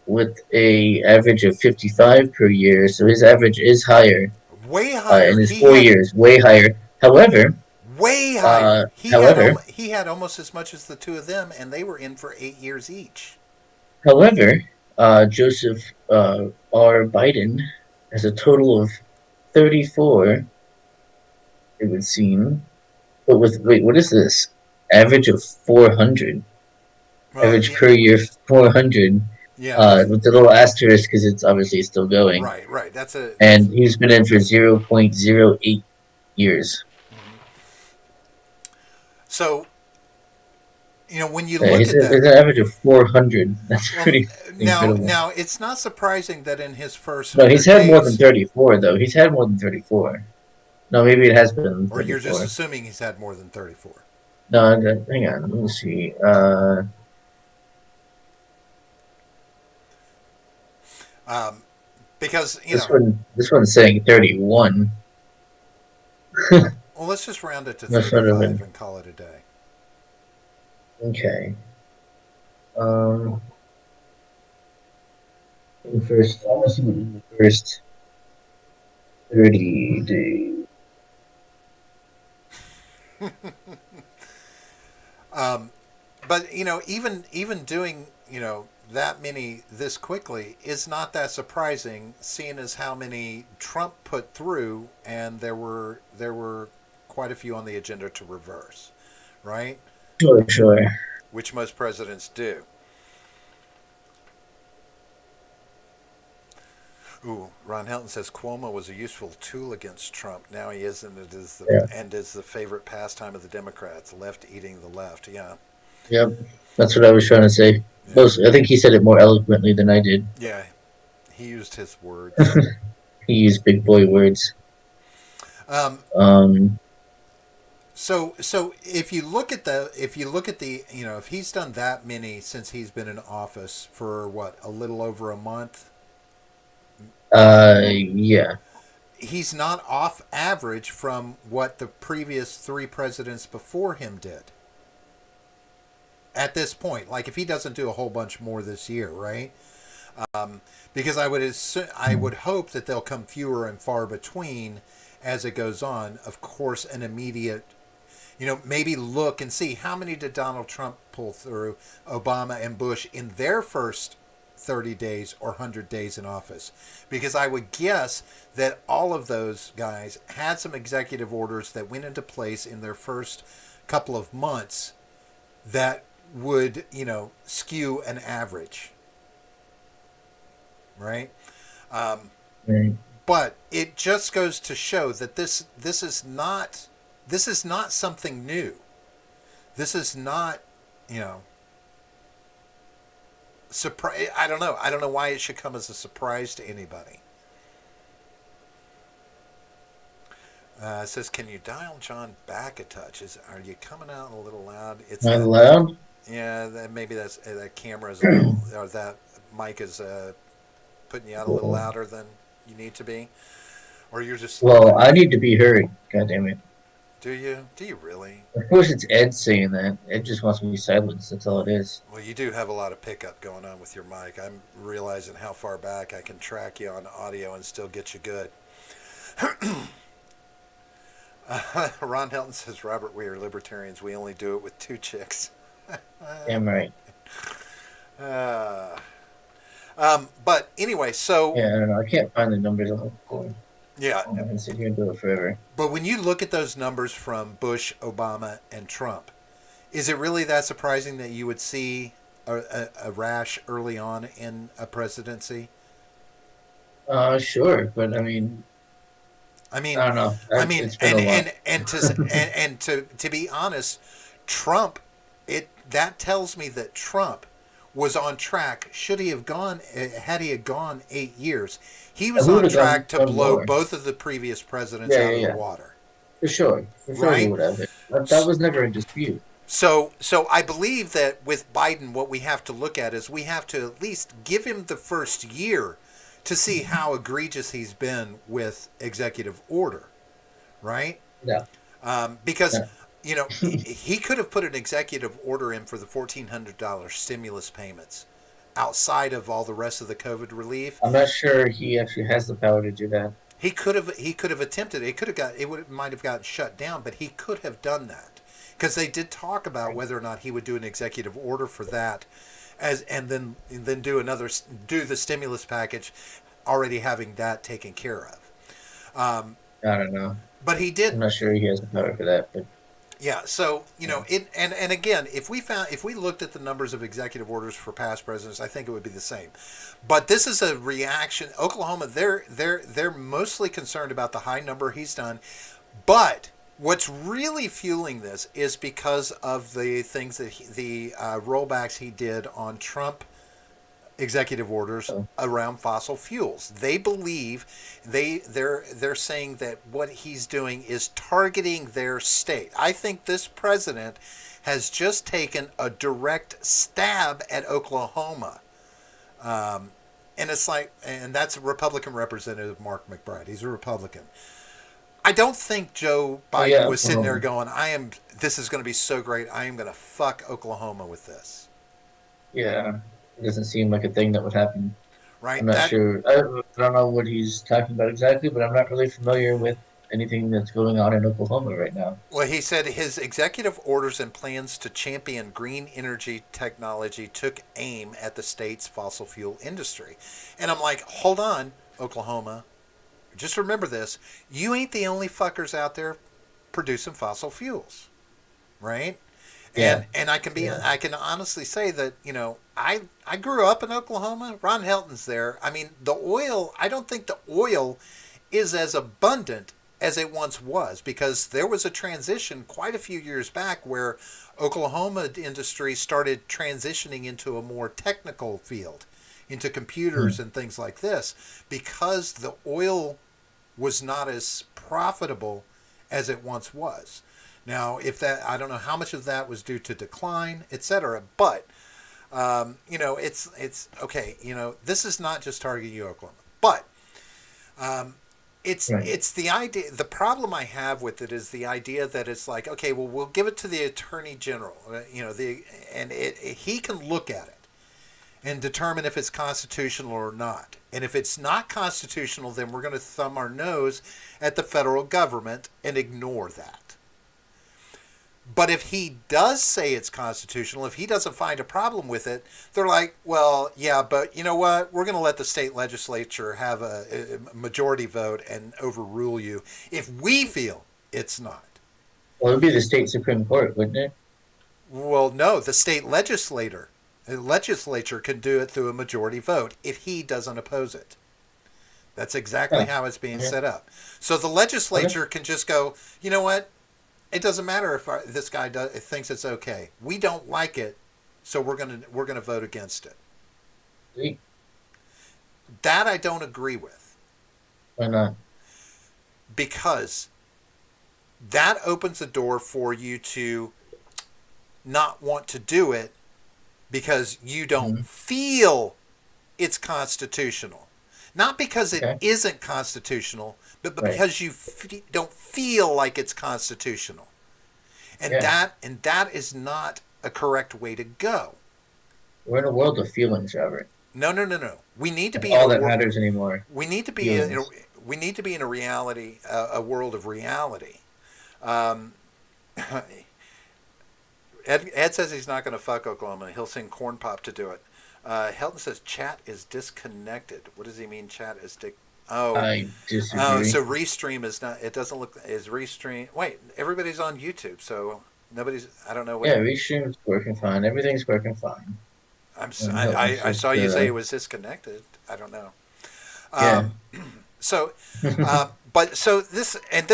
with a average of 55 per year. So his average is higher Way higher. in his He four had years, way higher. However, way higher. uh, however, He had almost as much as the two of them, and they were in for 8 years each. however, Joseph R. Biden has a total of 34, it would seem. But with, wait, what is this? Average of 400. Well, Average yeah, per year 400. yeah. That's With the little asterisk because it's obviously still going. right. Right. That's. And he's been in for 0.08 years. So when you Yeah, look at that, there's an average of 400. That's well, pretty incredible. now it's not surprising that in his first No, he's 100 had more than days, 34, though. He's had more than 34. No, maybe it has been or you're just 34. assuming he's had more than 34. No, hang on. Let me see. Um, because This one's saying 31. well, let's just round it to Must not have 35 been. and call it a day. Okay. Um, in the first, I want to see what in the first 30 days. Um, but even doing that many this quickly is not that surprising, seeing as how many Trump put through, and there were quite a few on the agenda to reverse, right? Sure, sure. Which most presidents do. Ooh, Ron Helton says Cuomo was a useful tool against Trump. Now he isn't. Yeah. Is the favorite pastime of the Democrats, left eating the left. Yeah, Yep. That's what I was trying to say. yeah, Most, I think he said it more eloquently than I did. yeah. He used his words. He used big boy words. Um, Um, so if you look at the if he's done that many since he's been in office for what, a little over a month, yeah. he's not off average from what the previous three presidents before him did. At this point, like if he doesn't do a whole bunch more this year, right? Because I would hope that they'll come fewer and far between as it goes on. Of course, an immediate, maybe look and see how many did Donald Trump pull through, Obama and Bush in their first 30 days or 100 days in office. Because I would guess that all of those guys had some executive orders that went into place in their first couple of months that would, skew an average, right? Um, Right. but it just goes to show that this is not something new. This is not, you know, surprise. I don't know. I don't know why it should come as a surprise to anybody. It says, "Can you dial John back a touch? Are you coming out a little loud?" It's Am I that. loud? Yeah, maybe that camera is a little, or that mic is putting you out a little Cool. louder than you need to be, or you're just Well, I need to be heard. God damn it. do you? Do you really? Of course, it's Ed saying that. Ed just wants me silenced. That's all it is. Well, you do have a lot of pickup going on with your mic. I'm realizing how far back I can track you on audio and still get you good. Ron Helton says, "Robert, we are libertarians. We only do it with two chicks." Damn right. uh, but anyway, so Yeah, I don't know. I can't find the numbers I'm looking for. yeah. I'm gonna sit here and do it forever. But when you look at those numbers from Bush, Obama, and Trump, is it really that surprising that you would see a rash early on in a presidency? Sure, but I mean, I mean, I don't know. It's been a and lot. to be honest, Trump, it that tells me that Trump was on track. Should he have gone? Had he had gone 8 years, he I was would on have track to done blow more. both of the previous presidents Yeah, out yeah, of the yeah. water. For sure he Right? would have. That was never in dispute. So I believe that with Biden, what we have to look at is we have to at least give him the first year to see how egregious he's been with executive order, right? Yeah, Because yeah. he could have put an executive order in for the $1,400 stimulus payments outside of all the rest of the COVID relief. I'm not sure he actually has the power to do that. He could have attempted it. It could have got it would might have gotten shut down, but he could have done that because they did talk about whether or not he would do an executive order for that, as and then do the stimulus package, already having that taken care of. Um, I don't know. but he I'm didn't. not sure he has the power for that, but Yeah, so yeah. it and again, if we looked at the numbers of executive orders for past presidents, I think it would be the same. But this is a reaction. Oklahoma, they're mostly concerned about the high number he's done, but what's really fueling this is because of the things that the rollbacks he did on Trump executive orders So, around fossil fuels. They believe they're saying that what he's doing is targeting their state. I think this president has just taken a direct stab at Oklahoma. And it's like, and that's Republican Representative Mark McBride. He's a Republican. I don't think Joe oh Biden yeah, was sitting there Oklahoma. going, this is going to be so great. I am going to fuck Oklahoma with this. Yeah, it doesn't seem like a thing that would happen. I'm Right? not sure. I don't know what he's talking about exactly, but I'm not really familiar with anything that's going on in Oklahoma right now. Well, he said his executive orders and plans to champion green energy technology took aim at the state's fossil fuel industry. And I'm like, hold on, Oklahoma. Just remember this. You ain't the only fuckers out there producing fossil fuels, right? Yeah, And yeah. I can honestly say that, I grew up in Oklahoma. Ron Helton's there. I mean, the oil, I don't think the oil is as abundant as it once was because there was a transition quite a few years back where Oklahoma industry started transitioning into a more technical field, into computers Hmm. and things like this, because the oil was not as profitable as it once was. Now, if that, I don't know how much of that was due to decline, etc. But it's okay. This is not just targeting you, Oklahoma, but um, Right. it's the idea. The problem I have with it is the idea that it's like, okay, well, we'll give it to the attorney general, and he can look at it and determine if it's constitutional or not. And if it's not constitutional, then we're going to thumb our nose at the federal government and ignore that. But if he does say it's constitutional, if he doesn't find a problem with it, they're like, well, yeah, but you know what? We're going to let the state legislature have a majority vote and overrule you if we feel it's not. Well, it would be the state Supreme Court, wouldn't it? Well, no, the state legislature can do it through a majority vote if he doesn't oppose it. That's exactly Oh, how it's being okay. set up. So the Okay. legislature can just go, you know what? It doesn't matter if this guy thinks it's okay. We don't like it, so we're gonna vote against it. Sweet. That I don't agree with Why not? because that opens the door for you to not want to do it because you don't Hmm. feel it's constitutional. Not because it Okay. isn't constitutional, but Right. because you don't feel like it's constitutional. And Yeah. that is not a correct way to go. We're in a world of feelings, Robert. No, no, no, no. We need to That's be in a all that world. matters anymore. We need to be in a, Feelings. we need to be in a reality, a world of reality. Um, Ed says he's not going to fuck Oklahoma. He'll sing Corn Pop to do it. Helton says chat is disconnected. What does he mean? Chat is Oh, I oh. disagree. So restream is not. It doesn't look. Is restream? Wait, everybody's on YouTube, so nobody's. I don't know what. Yeah, Restream's working fine. Everything's working fine. And Hilton's I saw just, you say it was disconnected. I don't know. yeah. Um, so, but so this and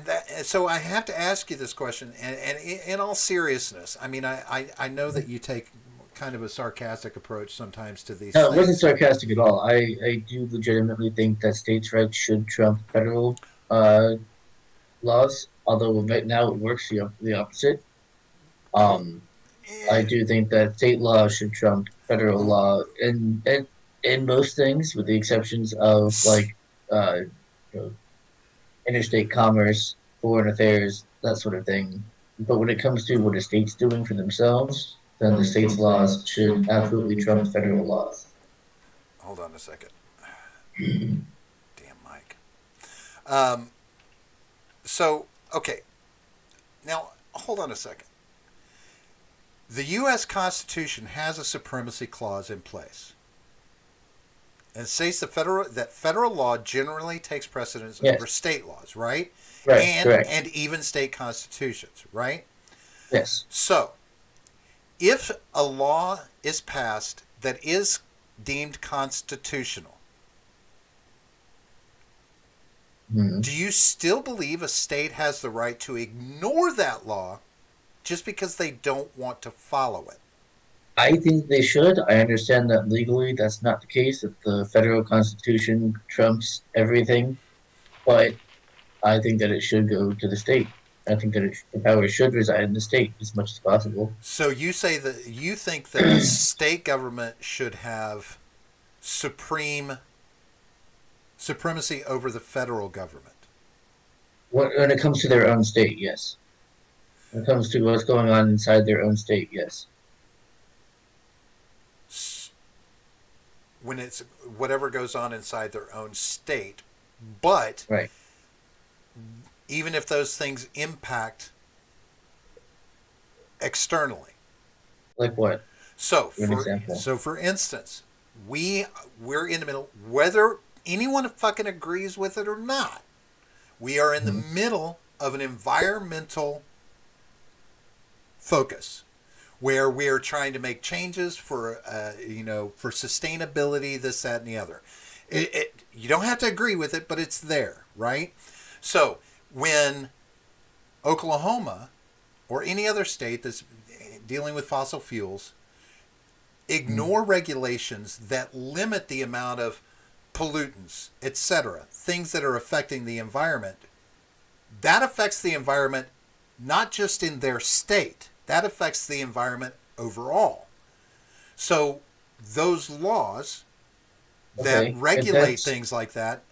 that. So I have to ask you this question, and in all seriousness, I mean, I know that you take kind of a sarcastic approach sometimes to these No, it wasn't things. sarcastic at all. I do legitimately think that states' rights should trump federal uh, laws, although right now it works the opposite. Well, Um, I eh, do think that state law should trump federal well, law in most things, with the exceptions of like uh, you know, interstate commerce, foreign affairs, that sort of thing. But when it comes to what a state's doing for themselves, then the state's laws should absolutely trump federal laws. hold on a second. Damn Mike. Um, so okay, now hold on a second. The U.S. Constitution has a supremacy clause in place, and it states that federal law generally takes precedence over Yes, state laws, right? right, correct. And even state constitutions, right? Yes. So, if a law is passed that is deemed constitutional, Mhm. do you still believe a state has the right to ignore that law just because they don't want to follow it? I think they should. I understand that legally that's not the case, that the federal constitution trumps everything, but I think that it should go to the state. I think that the power should reside in the state as much as possible. So you say that you think that the state government should have supreme supremacy over the federal government. When it comes to their own state, yes. When it comes to what's going on inside their own state, yes. When it's whatever goes on inside their own state, but Right. even if those things impact externally. Like what? For an example. For instance, we're in the middle whether anyone fucking agrees with it or not. We are in the Mhm. middle of an environmental focus where we're trying to make changes for for sustainability, this, that, and the other. You don't have to agree with it, but it's there, right? So when Oklahoma or any other state that's dealing with fossil fuels Mhm. ignore regulations that limit the amount of pollutants, etc., things that are affecting the environment, that affects the environment not just in their state, that affects the environment overall. So those laws that Okay. regulate things like that,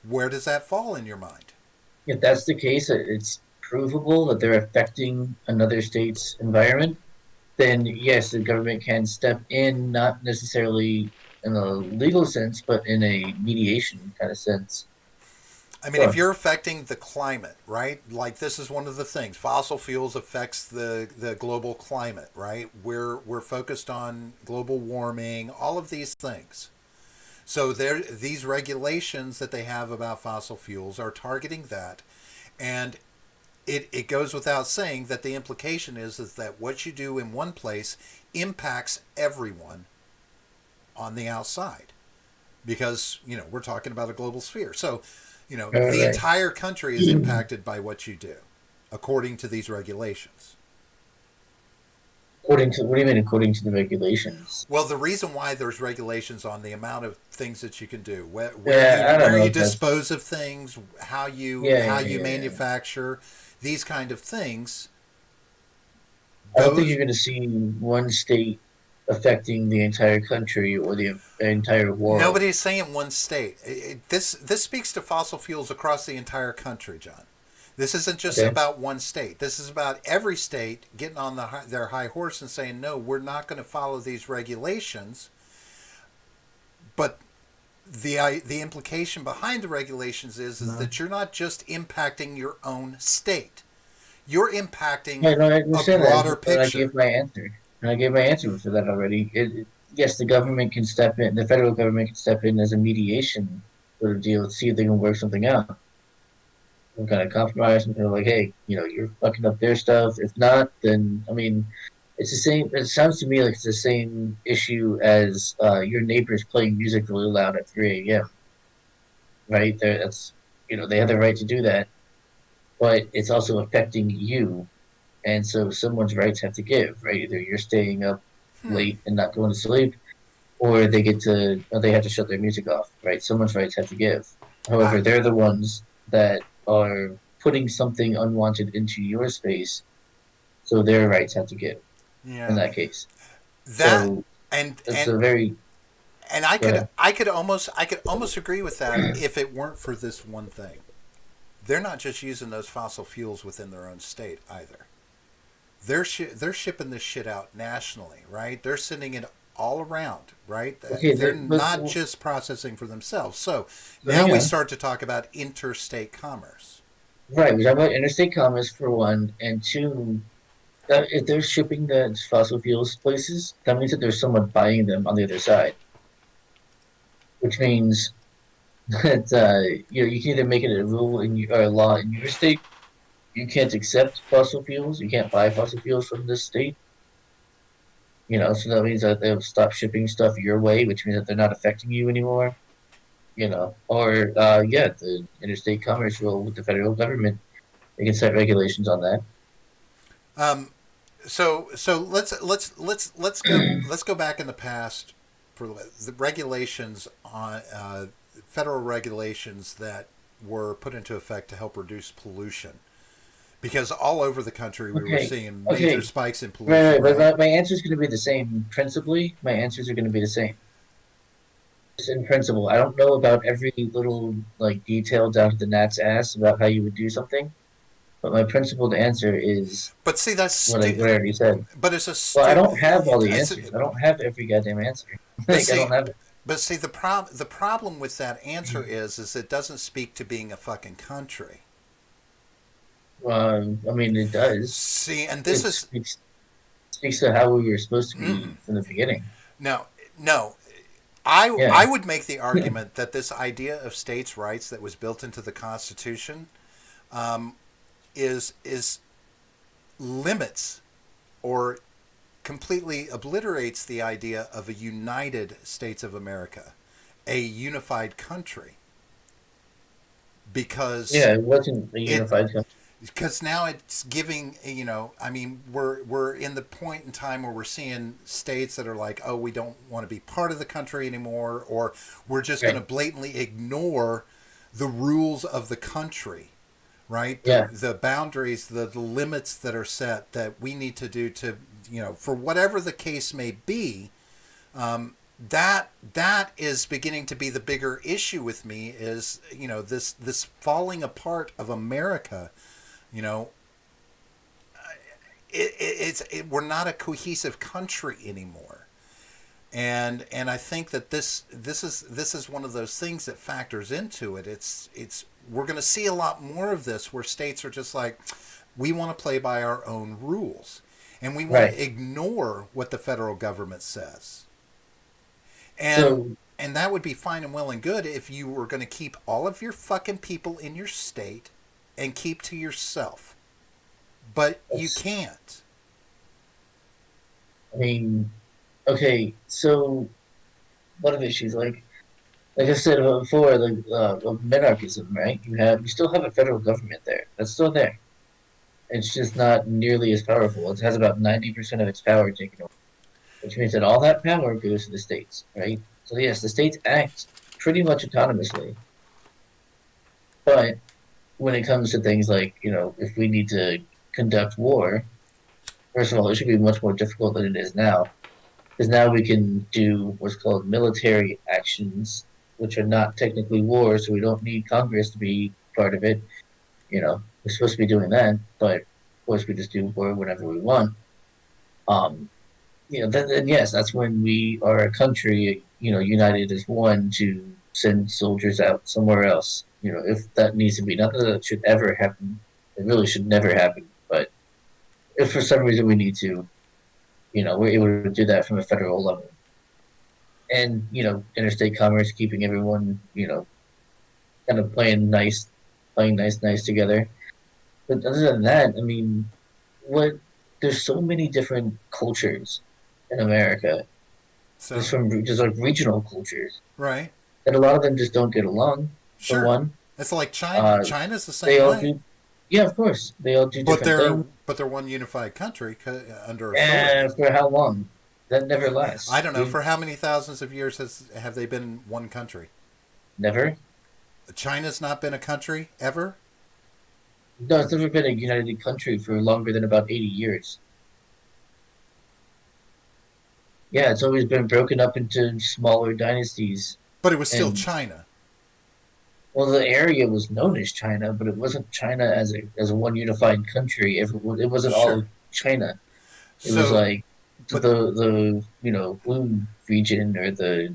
where does that fall in your mind? If that's the case, it's provable that they're affecting another state's environment, then yes, the government can step in, not necessarily in a legal sense, but in a mediation kind of sense. I mean, if Sure. you're affecting the climate, right? Like this is one of the things. Fossil fuels affects the global climate, right? We're focused on global warming, all of these things. So there, these regulations that they have about fossil fuels are targeting that, and it goes without saying that the implication is that what you do in one place impacts everyone on the outside because we're talking about a global sphere. So All the right. entire country is impacted by what you do according to these regulations. According to what do you mean? According to the regulations? Well, the reason why there's regulations on the amount of things that you can do, Yeah, I don't where know you if that's dispose of things, yeah, how yeah, you yeah, yeah. manufacture, these kind of things, I don't think you're those going to see one state affecting the entire country or the entire world. nobody's saying one state. This speaks to fossil fuels across the entire country, John. This isn't just Okay. about one state. This is about every state getting on their high horse and saying, no, we're not going to follow these regulations. But the implication behind the regulations is No. that you're not just impacting your own state. You're impacting Yeah, no, I a understand that, broader but I picture. gave my answer. And I gave my answer for that already. Yes, the government can step in, the federal government can step in as a mediation sort of deal, see if they can work something out. Some kind of compromise, and they're like, hey, you're fucking up their stuff. If not, then I mean, it's the same. It sounds to me like it's the same issue as your neighbors playing music really loud at 3 a.m. Right? That's they have the right to do that, but it's also affecting you, and so someone's rights have to give. Right? Either you're staying up Hmm. late and not going to sleep, or they have to shut their music off. Right? Someone's rights have to give. I, However, they're the ones that are putting something unwanted into your space, so their rights have to give in yeah. that case. That So and it's and a very and go ahead. I could almost agree with that if it weren't for this one thing. They're not just using those fossil fuels within their own state either. They're shipping this shit out nationally, right? They're sending it all around, right? Okay, They're but not just processing for themselves. So so now hang we on. start to talk about interstate commerce. Right, we talk about interstate commerce for one, and two, if they're shipping the fossil fuels places, that means that there's someone buying them on the other side, which means that you can either make it a rule or a law in your state. You can't accept fossil fuels. You can't buy fossil fuels from this state. So that means that they'll stop shipping stuff your way, which means that they're not affecting you anymore. Or yeah, the interstate commerce rule with the federal government. They can set regulations on that. Um, so let's go back in the past for the regulations on federal regulations that were put into effect to help reduce pollution. Because all over the country we were Okay, seeing major okay, spikes in right, pollution, right. But right? my answer is going to be the same. Principally, my answers are going to be the same. Just in principle, I don't know about every little like detail down to the gnat's ass about how you would do something, but my principled answer is But see, that's what I already said. but it's a Well, I don't have all the it's, answers. I don't have every goddamn answer. but Like I see, don't have it. the problem with that answer is it doesn't speak to being a fucking country. I mean, it does. See, and this It is speaks to how we were supposed to be mm, from the beginning. no, no. I Yeah. would make the argument that this idea of states' rights that was built into the Constitution um, is limits or completely obliterates the idea of a United States of America, a unified country, because Yeah, it wasn't a it unified country. because now it's giving, I mean, we're in the point in time where we're seeing states that are like, oh, we don't want to be part of the country anymore, or we're just going to Right. blatantly ignore the rules of the country, right? the Yeah. the boundaries, the limits that are set that we need to do to, for whatever the case may be. That is beginning to be the bigger issue with me, is this falling apart of America. you know we're not a cohesive country anymore, and I think that this is one of those things that factors into it. It's we're going to see a lot more of this, where states are just like, we want to play by our own rules, and we want Right. to ignore what the federal government says. and So and that would be fine and well and good if you were going to keep all of your fucking people in your state and keep to yourself, but you that's, can't. I mean, okay. So one of the issues, like I said before, of minarchism, right? You still have a federal government there. That's still there. It's just not nearly as powerful. It has about 90% of its power taken away, which means that all that power goes to the states, right? So yes, the states act pretty much autonomously, but when it comes to things like, if we need to conduct war, first of all, it should be much more difficult than it is now. Because now we can do what's called military actions, which are not technically war, so we don't need Congress to be part of it. We're supposed to be doing that, but of course we just do war whenever we want. Um, then yes, that's when we are a country, united as one to send soldiers out somewhere else. If that needs to be, not that it should ever happen. It really should never happen. But if for some reason we need to, we're able to do that from a federal level. And, interstate commerce, keeping everyone, kind of playing nice together. But other than that, I mean, what there's so many different cultures in America. So, There's like regional cultures, right. and a lot of them just don't get along. For Sure. one, It's like China. uh, China's the they same all way. do, yeah, of course, they all do But different they're things. but they're one unified country under authority. And for how long? That never lasts. I don't know for how many thousands of years have they been one country. Never. China's not been a country ever. No, it's never been a united country for longer than about 80 years. Yeah, it's always been broken up into smaller dynasties. But it was still And China. well, the area was known as China, but it wasn't China as a one unified country. It wasn't all Sure. of China. It was So, like but the Wu region or the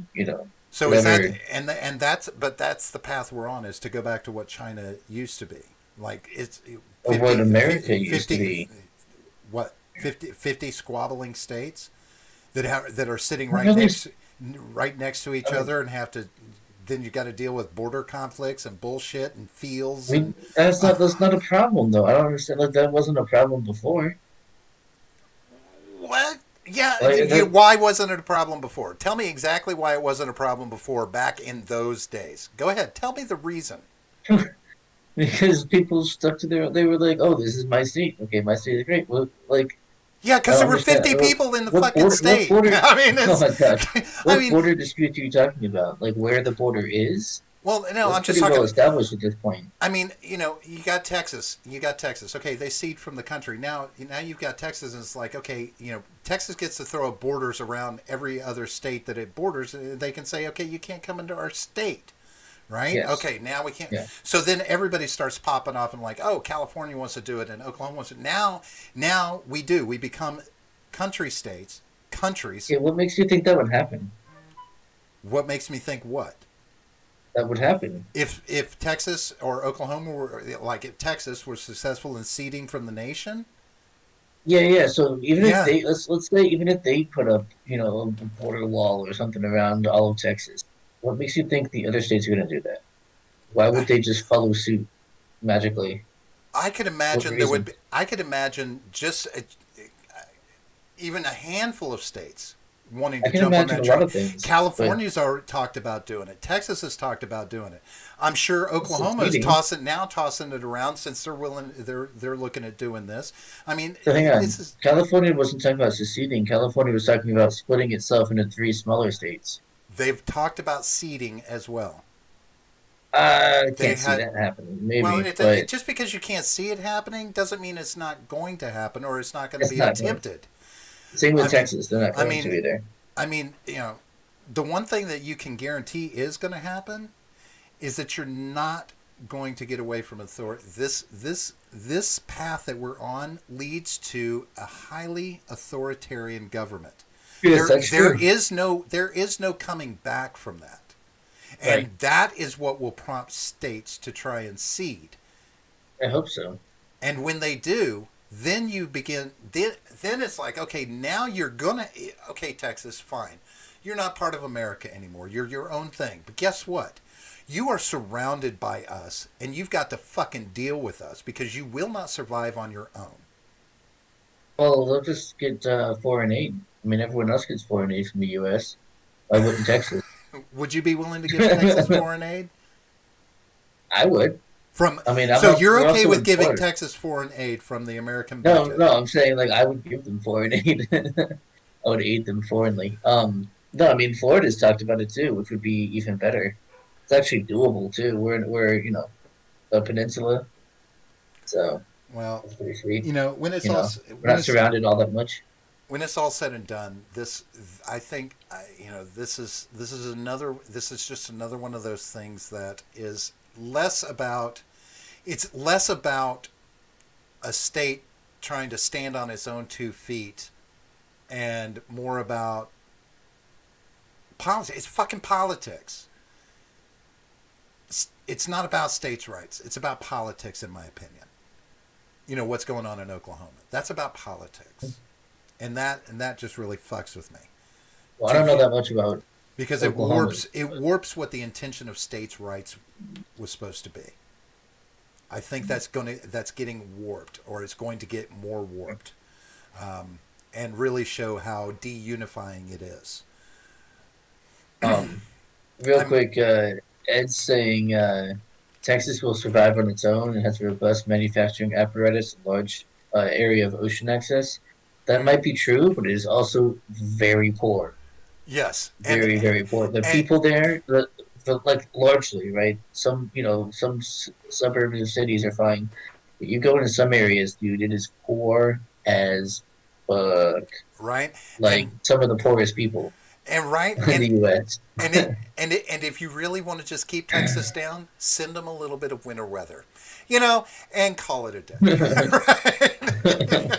so is that whatever and that's but that's the path we're on is to go back to what China used to be. Like it's of what 50, America used to 50 be. what 50 squabbling states that are sitting Really, right next to each I mean, other and have to then you got to deal with border conflicts and bullshit and I fields and mean that's not a problem though. I don't understand. Like that wasn't a problem before. what? Yeah, Like that why wasn't it a problem before? Tell me exactly why it wasn't a problem before back in those days. Go ahead, tell me the reason. because people stuck to their. They were like, "Oh, this is my state. Okay, my state is great." Well, like Yeah, I because don't there were understand 50 people in the what fucking border. What state. border? I mean, Oh it's. my gosh, I what mean, border dispute are you talking about? Like where the border is? well, no, That's I'm just pretty well talking. established at this point. I mean, you got Texas. You got Texas. Okay, they cede from the country. Now you've got Texas, and it's like, okay, Texas gets to throw borders around every other state that it borders. They can say, okay, you can't come into our state, right? Yes. Okay, now we can't. Yeah. So then everybody starts popping off and like, oh, California wants to do it, and Oklahoma wants to. Now we do. We become country states, countries. Okay, what makes you think that would happen? What makes me think what? That would happen. If Texas or Oklahoma were like if Texas were successful in ceding from the nation, Yeah, yeah. So even if yeah, they let's say even if they put up a border wall or something around all of Texas, what makes you think the other states are going to do that? Why would they just follow suit magically? I could What imagine there would reason? be. I could imagine just even a handful of states wanting I to can jump on imagine that a lot train. of things, but California's already talked about doing it. Texas has talked about doing it. I'm sure Oklahoma is succeeding. tossing it around since they're looking at doing this. I mean, So hang this on, is California wasn't talking about seceding. California was talking about splitting itself into three smaller states. they've talked about seeding as well. I They can't see had that happening. Well, Maybe, but just because you can't see it happening doesn't mean it's not going to happen or it's not going to it's be not going. attempted. Same I with mean, Texas; they're not I going to mean, either. I mean, the one thing that you can guarantee is going to happen is that you're not going to get away from authority. This path that we're on leads to a highly authoritarian government. Yes, that's true. There is no coming back from that. Right. And that is what will prompt states to try and cede. I hope so. And when they do, then you begin. Then it's like, okay, now you're gonna. Okay, Texas, fine. You're not part of America anymore. You're your own thing. But guess what? You are surrounded by us, and you've got to fucking deal with us because you will not survive on your own. Well, they'll just get foreign aid. I mean, everyone else gets foreign aid from the U.S. Why wouldn't Texas? Would you be willing to give Texas foreign aid? I would. From I mean, so you're we're okay also with in giving Florida. Texas foreign aid from the American No, budget? no, I'm saying like I would give them foreign aid. I would aid them foreignly. No, I mean Florida's talked about it too, which would be even better. It's actually doable too. We're a peninsula. So Well, that's pretty sweet. you know, when it's You all know, we're when not it's surrounded all that much. when it's all said and done, this I think you know this is just another one of those things that is less about it's less about a state trying to stand on its own 2 feet and more about politics. It's fucking politics. It's not about states' rights. It's about politics, in my opinion. You know what's going on in Oklahoma. That's about politics, and that just really fucks with me. Well, I To don't know you, that much about because Oklahoma. it warps what the intention of states' rights was supposed to be. I think that's getting warped, or it's going to get more warped, and really show how deunifying it is. Um, Real I'm quick, Ed's saying Texas will survive on its own and has a robust manufacturing apparatus and large area of ocean access. That mm, might be true, but it is also very poor. yes, Very, very poor. The and people there, like largely, right? Some, some suburbs and cities are fine. But you go into some areas, dude, it is poor as fuck. right, Like some of the poorest people and right, in the U.S. and if you really want to just keep Texas down, send them a little bit of winter weather, you know, and call it a day. Right?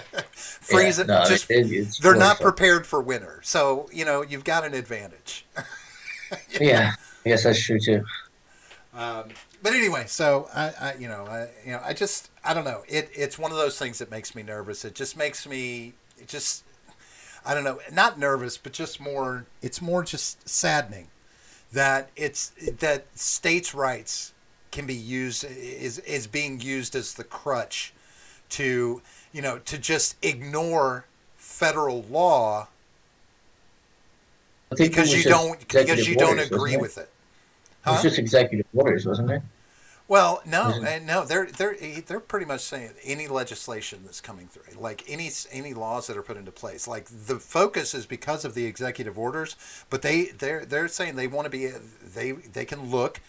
Yeah, Freeze it. no, Just it's they're worse. not prepared for winter, so you know you've got an advantage. You know? Yeah, I guess that's true too. Um, but anyway, so I just, I don't know. It's one of those things that makes me nervous. It just makes me, it just, I don't know, not nervous, but just more. It's more just saddening that it's that states' rights can be used is being used as the crutch to to just ignore federal law I think it was just because executive you don't orders, wasn't agree it? with it, It was huh? just executive orders, wasn't it? Well, no, Wasn't no, they're pretty much saying any legislation that's coming through, like any laws that are put into place, like the focus is because of the executive orders, but they're saying they want to be they can look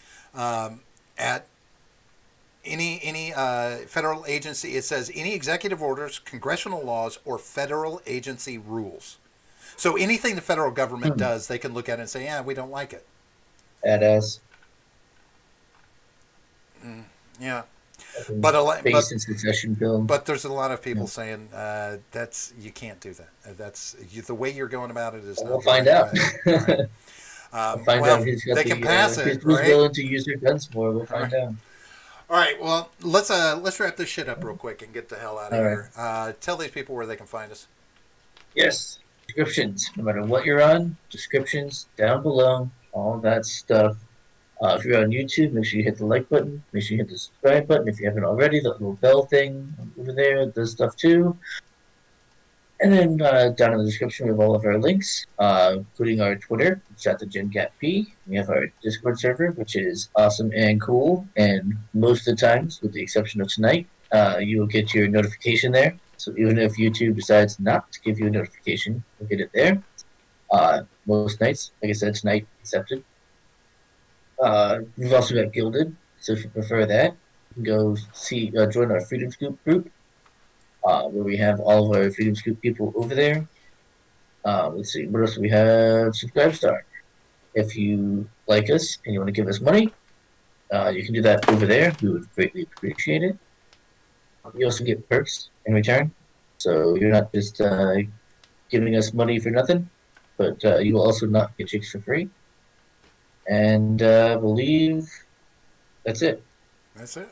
at any federal agency. It says any executive orders, congressional laws, or federal agency rules. So anything the federal government hmm. does, they can look at it and say, yeah, we don't like it. Badass. Mm, yeah, Fucking but a lot, based in succession bill. but there's a lot of Yeah. people saying that's you can't do that. The way you're going about it is Well, not we'll the find right out. way. Right. We'll find out Well, who's got they can the pass it, who's right? willing to use their guns more. We'll All right. find out. All right. Well, let's wrap this shit up real quick and get the hell out of All right. here. Tell these people where they can find us. Yes. Descriptions. No matter what you're on, descriptions down below. All that stuff. If you're on YouTube, make sure you hit the like button. Make sure you hit the subscribe button if you haven't already. That little bell thing over there does stuff too. And then down in the description, we have all of our links, including our Twitter, which is at the GenGatP. We have our Discord server, which is awesome and cool. And most of the times, with the exception of tonight, you will get your notification there. So even if YouTube decides not to give you a notification, you'll get it there. Most nights, like I said, tonight accepted. We've also got Gilded, so if you prefer that, you can go join our Freedom Scoop group, where we have all of our Freedom Scoop people over there. Let's see, what else do we have? Subscribestar. If you like us and you want to give us money, you can do that over there. We would greatly appreciate it. You also get perks in return, so you're not just giving us money for nothing, but you will also not get chicks for free. And I believe that's it. That's it.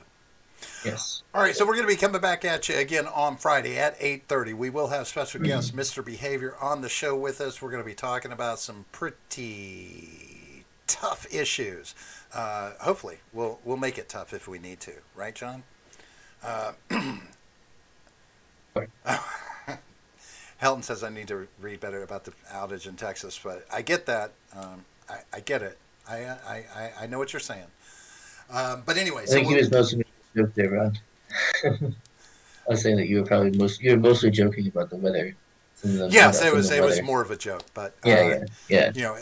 Yes. All right, so we're going to be coming back at you again on Friday at 8:30. We will have special guest Mr. Behavior on the show with us. We're going to be talking about some pretty tough issues. Hopefully, we'll make it tough if we need to, right, John? Uh, Helton says I need to read better about the outage in Texas, but I get that. I get it. I know what you're saying. But anyway, I so think he was mostly joke there, Ron. I was saying that you were mostly joking about the weather yes, from the it was weather. more of a joke, but Yeah, yeah, yeah. you know,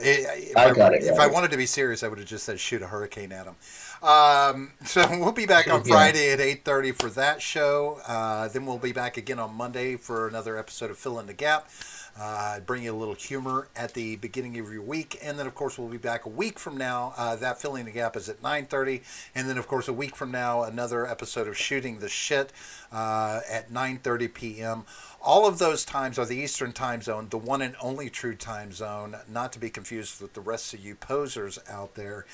I got it if I right. wanted to be serious, I would have just said shoot a hurricane at him. So we'll be back on Yeah. Friday at 8:30 for that show. Then we'll be back again on Monday for another episode of Fill in the Gap. Bring you a little humor at the beginning of your week, and then of course we'll be back a week from now. That Filling the Gap is at 9:30, and then of course a week from now another episode of Shooting the Shit at 9:30 p.m. All of those times are the Eastern time zone, the one and only true time zone, not to be confused with the rest of you posers out there.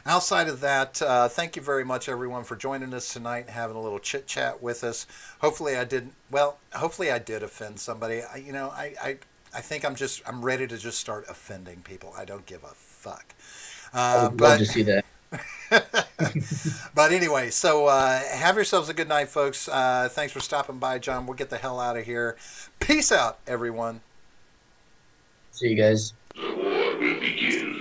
Outside of that, thank you very much, everyone, for joining us tonight and having a little chit chat with us. Hopefully, I didn't. Well, hopefully, I did offend somebody. I think I'm ready to just start offending people. I don't give a fuck. I would love But to see that. but anyway, so have yourselves a good night, folks. Thanks for stopping by, John. We'll get the hell out of here. Peace out, everyone. See you guys. The war will begin.